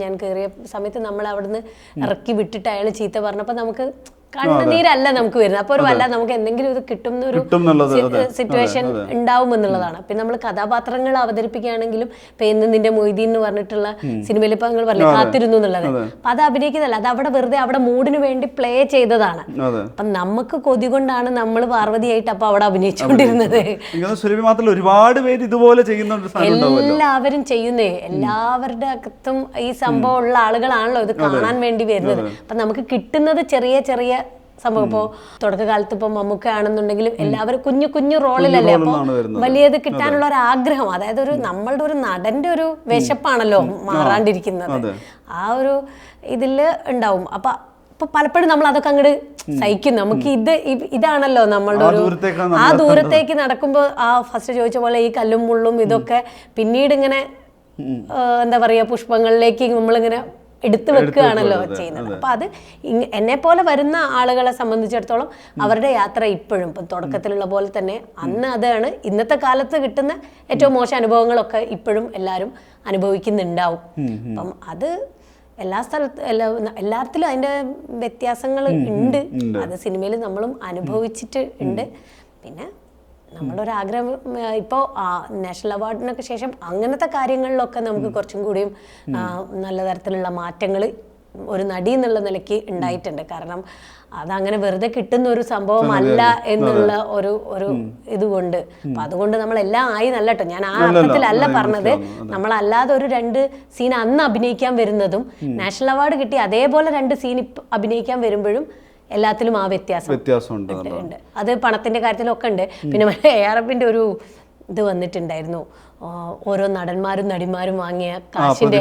ഞാൻ കയറിയ സമയത്ത് നമ്മൾ അവിടുന്ന് ഇറക്കി വിട്ടിട്ട് അയാൾ ചീത്ത പറഞ്ഞപ്പോൾ നമുക്ക് കണ്ണുനീരല്ല നമുക്ക് വരുന്നത്. അപ്പോൾ ഒരു വല്ല നമുക്ക് എന്തെങ്കിലും ഇത് കിട്ടുന്ന ഒരു സിറ്റുവേഷൻ ഉണ്ടാവും എന്നുള്ളതാണ്. പിന്നെ നമ്മൾ കഥാപാത്രങ്ങൾ അവതരിപ്പിക്കുകയാണെങ്കിലും ഇപ്പൊ എന്ന് നിന്റെ മൊയ്തീൻ എന്ന് പറഞ്ഞിട്ടുള്ള സിനിമയിൽ ഇപ്പൊ നിങ്ങൾ പറഞ്ഞു കാത്തിരുന്നു എന്നുള്ളത്, അപ്പൊ അത് അഭിനയിക്കുന്നതല്ല, അത് അവിടെ വെറുതെ അവിടെ മൂഡിന് വേണ്ടി പ്ലേ ചെയ്തതാണ്. അപ്പൊ നമുക്ക് കൊതി കൊണ്ടാണ് നമ്മൾ പാർവതിയായിട്ട് അപ്പൊ അവിടെ അഭിനയിച്ചുകൊണ്ടിരുന്നത്. ഒരുപാട് പേര് ഇതുപോലെ ചെയ്യുന്നുണ്ട്. എല്ലാവരും ചെയ്യുന്നേ, എല്ലാവരുടെ അകത്തും ഈ സംഭവം ഉള്ള ആളുകളാണല്ലോ ഇത് കാണാൻ വേണ്ടി വരുന്നത്. അപ്പൊ നമുക്ക് കിട്ടുന്നത് ചെറിയ ചെറിയ സംഭവം. ഇപ്പോൾ തുടക്കകാലത്ത് ഇപ്പൊ മമ്മൂക്ക ആണെന്നുണ്ടെങ്കിലും എല്ലാവരും കുഞ്ഞു കുഞ്ഞു റോളിലല്ലേ, അപ്പൊ വലിയത് കിട്ടാനുള്ള ഒരു ആഗ്രഹം, അതായത് ഒരു നമ്മളുടെ ഒരു നടന്റെ ഒരു വിശപ്പാണല്ലോ മാറാണ്ടിരിക്കുന്നത്, ആ ഒരു ഇതില് ഉണ്ടാവും. അപ്പൊ ഇപ്പൊ പലപ്പോഴും നമ്മൾ അതൊക്കെ അങ്ങോട്ട് സഹിക്കും. നമുക്ക് ഇതാണല്ലോ നമ്മളുടെ ഒരു ആ ദൂരത്തേക്ക് നടക്കുമ്പോൾ ആ ഫസ്റ്റ് ചോദിച്ച പോലെ ഈ കല്ലും മുള്ളും ഇതൊക്കെ പിന്നീട് ഇങ്ങനെ എന്താ പറയാ പുഷ്പങ്ങളിലേക്ക് നമ്മളിങ്ങനെ എടുത്തു വെക്കുകയാണല്ലോ ചെയ്യുന്നത്. അപ്പൊ അത് എന്നെ പോലെ വരുന്ന ആളുകളെ സംബന്ധിച്ചിടത്തോളം അവരുടെ യാത്ര ഇപ്പോഴും ഇപ്പം തുടക്കത്തിലുള്ള പോലെ തന്നെ അന്ന് അതാണ്. ഇന്നത്തെ കാലത്ത് കിട്ടുന്ന ഏറ്റവും മോശം അനുഭവങ്ങളൊക്കെ ഇപ്പോഴും എല്ലാവരും അനുഭവിക്കുന്നുണ്ടാവും. അപ്പം അത് എല്ലാ സ്ഥലത്തും എല്ലാത്തിലും അതിൻ്റെ വ്യത്യാസങ്ങൾ ഉണ്ട്. അത് സിനിമയിൽ നമ്മളും അനുഭവിച്ചിട്ട് ഉണ്ട്. പിന്നെ നമ്മുടെ ഒരു ആഗ്രഹം ഇപ്പോൾ നാഷണൽ അവാർഡിനൊക്കെ ശേഷം അങ്ങനത്തെ കാര്യങ്ങളിലൊക്കെ നമുക്ക് കുറച്ചും കൂടിയും നല്ല തരത്തിലുള്ള മാറ്റങ്ങൾ ഒരു നടി എന്നുള്ള നിലയ്ക്ക് ഉണ്ടായിട്ടുണ്ട്. കാരണം അതങ്ങനെ വെറുതെ കിട്ടുന്ന ഒരു സംഭവമല്ല എന്നുള്ള ഒരു ഇതുകൊണ്ട്. അപ്പം അതുകൊണ്ട് നമ്മളെല്ലാം ആയി നല്ല കേട്ടോ, ഞാൻ ആ അർത്ഥത്തിലല്ല പറഞ്ഞത്. നമ്മളല്ലാതെ ഒരു 2 സീൻ അന്ന് അഭിനയിക്കാൻ വരുന്നതും നാഷണൽ അവാർഡ് കിട്ടി അതേപോലെ 2 സീൻ അഭിനയിക്കാൻ വരുമ്പോഴും എല്ലാത്തിലും ആ വ്യത്യാസമുണ്ട്. അത് പണത്തിന്റെ കാര്യത്തിലൊക്കെ ഉണ്ട്. പിന്നെ ARFന്റെ ഒരു ഇത് വന്നിട്ടുണ്ടായിരുന്നു, ഓരോ നടന്മാരും നടിമാരും വാങ്ങിയ കാശിന്റെ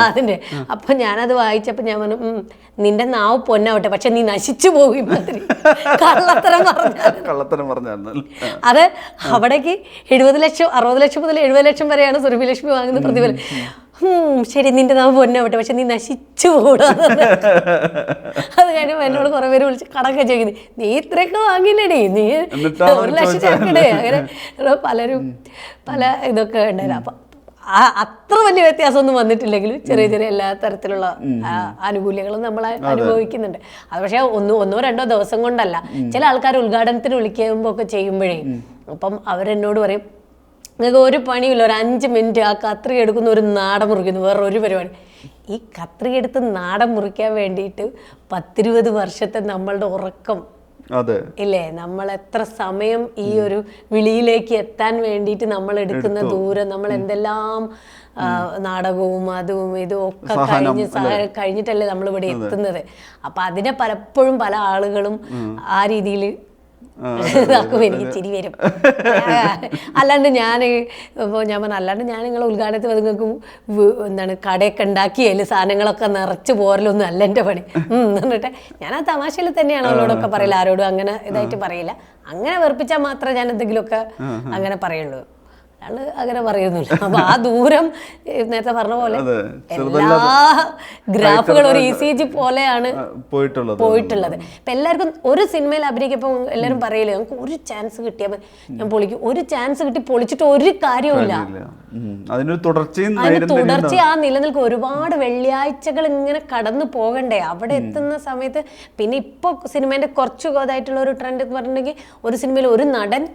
അതിന്റെ. അപ്പൊ ഞാനത് വായിച്ചപ്പോ ഞാൻ പറഞ്ഞു, നിന്റെ നാവ് പൊന്നാവട്ടെ, പക്ഷെ നീ നശിച്ചു പോകും കള്ളത്തരം പറഞ്ഞാൽ. അത് അവിടേക്ക് 70 ലക്ഷം 60 ലക്ഷം മുതൽ 70 ലക്ഷം വരെയാണ് സുരഭി ലക്ഷ്മി വാങ്ങുന്ന പ്രതിഫലം. ശരി, നിന്റെ നാം പൊന്നാവട്ടെ, പക്ഷെ നീ നശിച്ചു കൂടാതെ. അത് കഴിഞ്ഞപ്പോൾ എന്നോട് കുറെ പേര് വിളിച്ച് കടക്കെ ചോദിക്കുന്നത്, നീ ഇത്രയൊക്കെ വാങ്ങിയില്ലേടേ, നീ 1 ലക്ഷം ചേർക്കടേ. അങ്ങനെ പലരും പല ഇതൊക്കെ ഉണ്ടായിരുന്നു. അപ്പൊ അത്ര വലിയ വ്യത്യാസമൊന്നും വന്നിട്ടില്ലെങ്കിലും ചെറിയ ചെറിയ എല്ലാ തരത്തിലുള്ള ആനുകൂല്യങ്ങളും നമ്മൾ അനുഭവിക്കുന്നുണ്ട്. അത് പക്ഷേ ഒന്നോ രണ്ടോ ദിവസം കൊണ്ടല്ല. ചില ആൾക്കാർ ഉദ്ഘാടനത്തിന് വിളിക്കുമ്പോൾ ഒക്കെ ചെയ്യുമ്പോഴേ അപ്പം അവരെന്നോട് പറയും, നിങ്ങൾക്ക് ഒരു പണിയില്ല, ഒരു 5 മിനിറ്റ് ആ കത്രി എടുക്കുന്ന ഒരു നാടൻ മുറിക്കുന്നു, വേറെ ഒരു പരിപാടി. ഈ കത്രി എടുത്ത് നാടൻ മുറിക്കാൻ വേണ്ടിയിട്ട് 10-20 വർഷത്തെ നമ്മളുടെ ഉറക്കം ഇല്ലേ, നമ്മൾ എത്ര സമയം ഈ ഒരു വിളിയിലേക്ക് എത്താൻ വേണ്ടിയിട്ട് നമ്മൾ എടുക്കുന്ന ദൂരം, നമ്മൾ എന്തെല്ലാം നാടകവും അതും ഇതും ഒക്കെ കഴിഞ്ഞിട്ടല്ലേ നമ്മൾ ഇവിടെ എത്തുന്നത്. അപ്പൊ അതിനെ പലപ്പോഴും പല ആളുകളും ആ രീതിയിൽ ഇതാക്കും. എനിക്ക് ചിരി വരും. അല്ലാണ്ട് ഞാൻ ഇപ്പോൾ ഞാൻ പറഞ്ഞു, അല്ലാണ്ട് ഞാൻ നിങ്ങളെ ഉദ്ഘാടനത്തിൽ നിങ്ങൾക്ക് എന്താണ് കടയൊക്കെ ഉണ്ടാക്കി അതിൽ സാധനങ്ങളൊക്കെ നിറച്ച് പോരലൊന്നും അല്ല എൻ്റെ പണി എന്നിട്ട് ഞാൻ ആ തമാശയിൽ തന്നെയാണ് അവളോടൊക്കെ പറയില്ല, ആരോടും അങ്ങനെ ഇതായിട്ട് പറയില്ല. അങ്ങനെ വെറുപ്പിച്ചാൽ മാത്രമേ ഞാൻ എന്തെങ്കിലുമൊക്കെ അങ്ങനെ പറയുള്ളൂ, അയാള് അങ്ങനെ പറയുന്നില്ല. അപ്പൊ ആ ദൂരം നേരത്തെ പറഞ്ഞ പോലെ എല്ലാ ഗ്രാഫുകളും ഒരു ECG പോലെയാണ് പോയിട്ടുള്ളത്. ഇപ്പൊ എല്ലാവർക്കും ഒരു സിനിമയിൽ അഭിനയിക്കുമ്പോൾ എല്ലാവരും പറയില്ലേ, നമുക്ക് ഒരു ചാൻസ് കിട്ടിയാൽ ഞാൻ പൊളിക്കും. ഒരു ചാൻസ് കിട്ടി പൊളിച്ചിട്ട് ഒരു കാര്യവുമില്ല. അതിന് തുടർച്ച ആ നിലനിൽക്കും. ഒരുപാട് വെള്ളിയാഴ്ചകൾ ഇങ്ങനെ കടന്നു പോകണ്ടേ അവിടെ എത്തുന്ന സമയത്ത്. പിന്നെ ഇപ്പൊ സിനിമേന്റെ കുറച്ചു ഇതായിട്ടുള്ള ഒരു ട്രെൻഡ് എന്ന് പറഞ്ഞിട്ടുണ്ടെങ്കിൽ ഒരു സിനിമയിൽ ഒരു നടൻ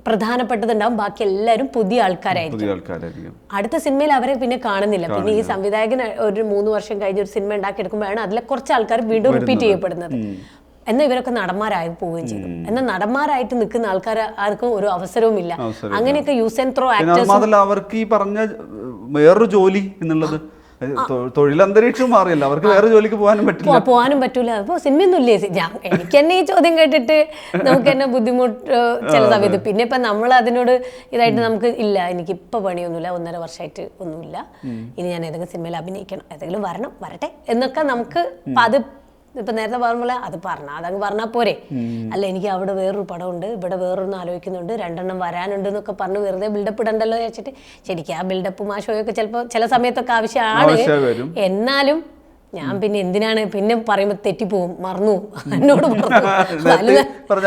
പ്രധാനപ്പെട്ടതുണ്ടാവും, ബാക്കി എല്ലാവരും പുതിയ ആൾക്കാരായിരിക്കും. അടുത്ത സിനിമയിൽ അവരെ പിന്നെ കാണുന്നില്ല. പിന്നെ ഈ സംവിധായകൻ ഒരു 3 വർഷം കഴിഞ്ഞ് ഒരു സിനിമ ഉണ്ടാക്കിയെടുക്കുമ്പോഴാണ് അതിലെ കുറച്ച് ആൾക്കാർ വീണ്ടും റിപ്പീറ്റ് ചെയ്യപ്പെടുന്നത്. എന്നാൽ ഇവരൊക്കെ നടന്മാരായി പോവുകയും ചെയ്തു. എന്നാൽ നടന്മാരായിട്ട് നിൽക്കുന്ന ആൾക്കാർ ആർക്കും ഒരു അവസരവും ഇല്ല. അങ്ങനെയൊക്കെ യൂസ് ആൻഡ് ത്രോ ആക്ടേഴ്സ്. അവർക്ക് ഈ പറഞ്ഞ വേറൊരു ജോലി എന്നുള്ളത് തൊഴിലന്തരീക്ഷം മാറിയല്ല, അവർക്ക് വേറെ ജോലിക്ക് പോകാനും പറ്റൂല. അപ്പോൾ സിനിമയൊന്നും ഇല്ലേ, എനിക്ക് തന്നെ ഈ ചോദ്യം കേട്ടിട്ട് നമുക്ക് തന്നെ ബുദ്ധിമുട്ട് ചില സമയത്ത്. പിന്നെ ഇപ്പം നമ്മൾ അതിനോട് ഇതായിട്ട് നമുക്ക് ഇല്ല, എനിക്കിപ്പോൾ പണിയൊന്നുമില്ല, 1.5 വർഷമായിട്ട് ഒന്നുമില്ല, ഇനി ഞാൻ ഏതെങ്കിലും സിനിമയിൽ അഭിനയിക്കണം, ഏതെങ്കിലും വരട്ടെ എന്നൊക്കെ നമുക്ക് അത് ഇപ്പം നേരത്തെ പറഞ്ഞ പോലെ അത് അതങ്ങ് പറഞ്ഞാൽ പോരെ. അല്ല എനിക്ക് അവിടെ വേറൊരു പടമുണ്ട്, ഇവിടെ വേറൊന്ന് ആലോചിക്കുന്നുണ്ട്, 2 വരാനുണ്ട് എന്നൊക്കെ പറഞ്ഞ് വെറുതെ ബിൽഡപ്പ് ഇടണ്ടല്ലോ വെച്ചിട്ട് ശരിക്കും ആ ബിൽഡപ്പും ആ ഷോയൊക്കെ ചിലപ്പോൾ ചില സമയത്തൊക്കെ ആവശ്യമാണ്. എന്നാലും ഞാൻ പിന്നെ എന്തിനാണ് പിന്നെ പറയുമ്പോൾ തെറ്റിപ്പോവും, മറന്നു എന്നോട്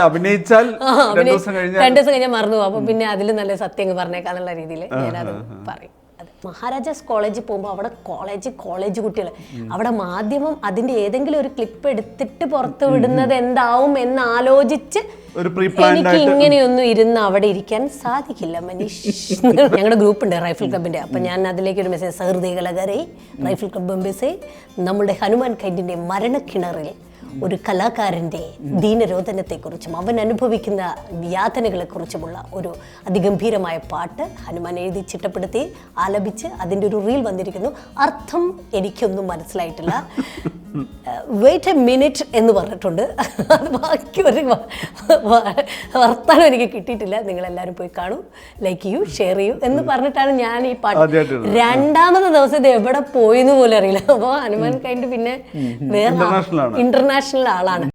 അഭിനയിച്ചാൽ 2 ദിവസം കഴിഞ്ഞാൽ മറന്നു. അപ്പൊ പിന്നെ അതിൽ നല്ല സത്യം പറഞ്ഞേക്കാന്നുള്ള രീതിയിൽ ഞാനത് പറയും. മഹാരാജാസ് കോളേജിൽ പോകുമ്പോൾ അവിടെ കോളേജ് കുട്ടികൾ അവിടെ മാധ്യമം അതിന്റെ ഏതെങ്കിലും ഒരു ക്ലിപ്പ് എടുത്തിട്ട് പുറത്ത് വിടുന്നത് എന്താവും എന്ന് ആലോചിച്ച് എനിക്ക് ഇങ്ങനെയൊന്നും ഇരുന്ന് അവിടെ ഇരിക്കാൻ സാധിക്കില്ല മനീഷ്. ഞങ്ങളുടെ ഗ്രൂപ്പ് ഉണ്ട് റൈഫിൾ ക്ലബിന്റെ. അപ്പൊ ഞാൻ അതിലേക്ക് ഒരു മെസ്സേജ്, സഹൃദയകളെ റൈഫിൾ ക്ലബ് മെമ്പേഴ്സേ, നമ്മുടെ ഹനുമാൻ കൈൻഡിന്റെ മരണക്കിണറിൽ ഒരു കലാകാരൻ്റെ ദീനരോധനത്തെക്കുറിച്ചും അവൻ അനുഭവിക്കുന്ന യാതനകളെക്കുറിച്ചുമുള്ള ഒരു അതിഗംഭീരമായ പാട്ട് ഹനുമാൻ എഴുതി ചിട്ടപ്പെടുത്തി ആലപിച്ച് അതിൻ്റെ ഒരു റീൽ വന്നിരിക്കുന്നു. അർത്ഥം എനിക്കൊന്നും മനസ്സിലായിട്ടില്ല, വെയിറ്റ് എ മിനിറ്റ് എന്ന് പറഞ്ഞിട്ടുണ്ട്. അത് ബാക്കി ഒരു വർത്താനം എനിക്ക് കിട്ടിയിട്ടില്ല. നിങ്ങളെല്ലാവരും പോയി കാണൂ, ലൈക്ക് ചെയ്യൂ, ഷെയർ ചെയ്യൂ എന്ന് പറഞ്ഞിട്ടാണ് ഞാൻ ഈ പാട്ട് 2ാമത്തെ ദിവസം ഇത് എവിടെ പോയിന്ന് പോലും അറിയില്ല. അപ്പോൾ ഹനുമാൻ കൈൻഡ് പിന്നെ വേറെ ഇന്റർനാഷണൽ ആളാണ്.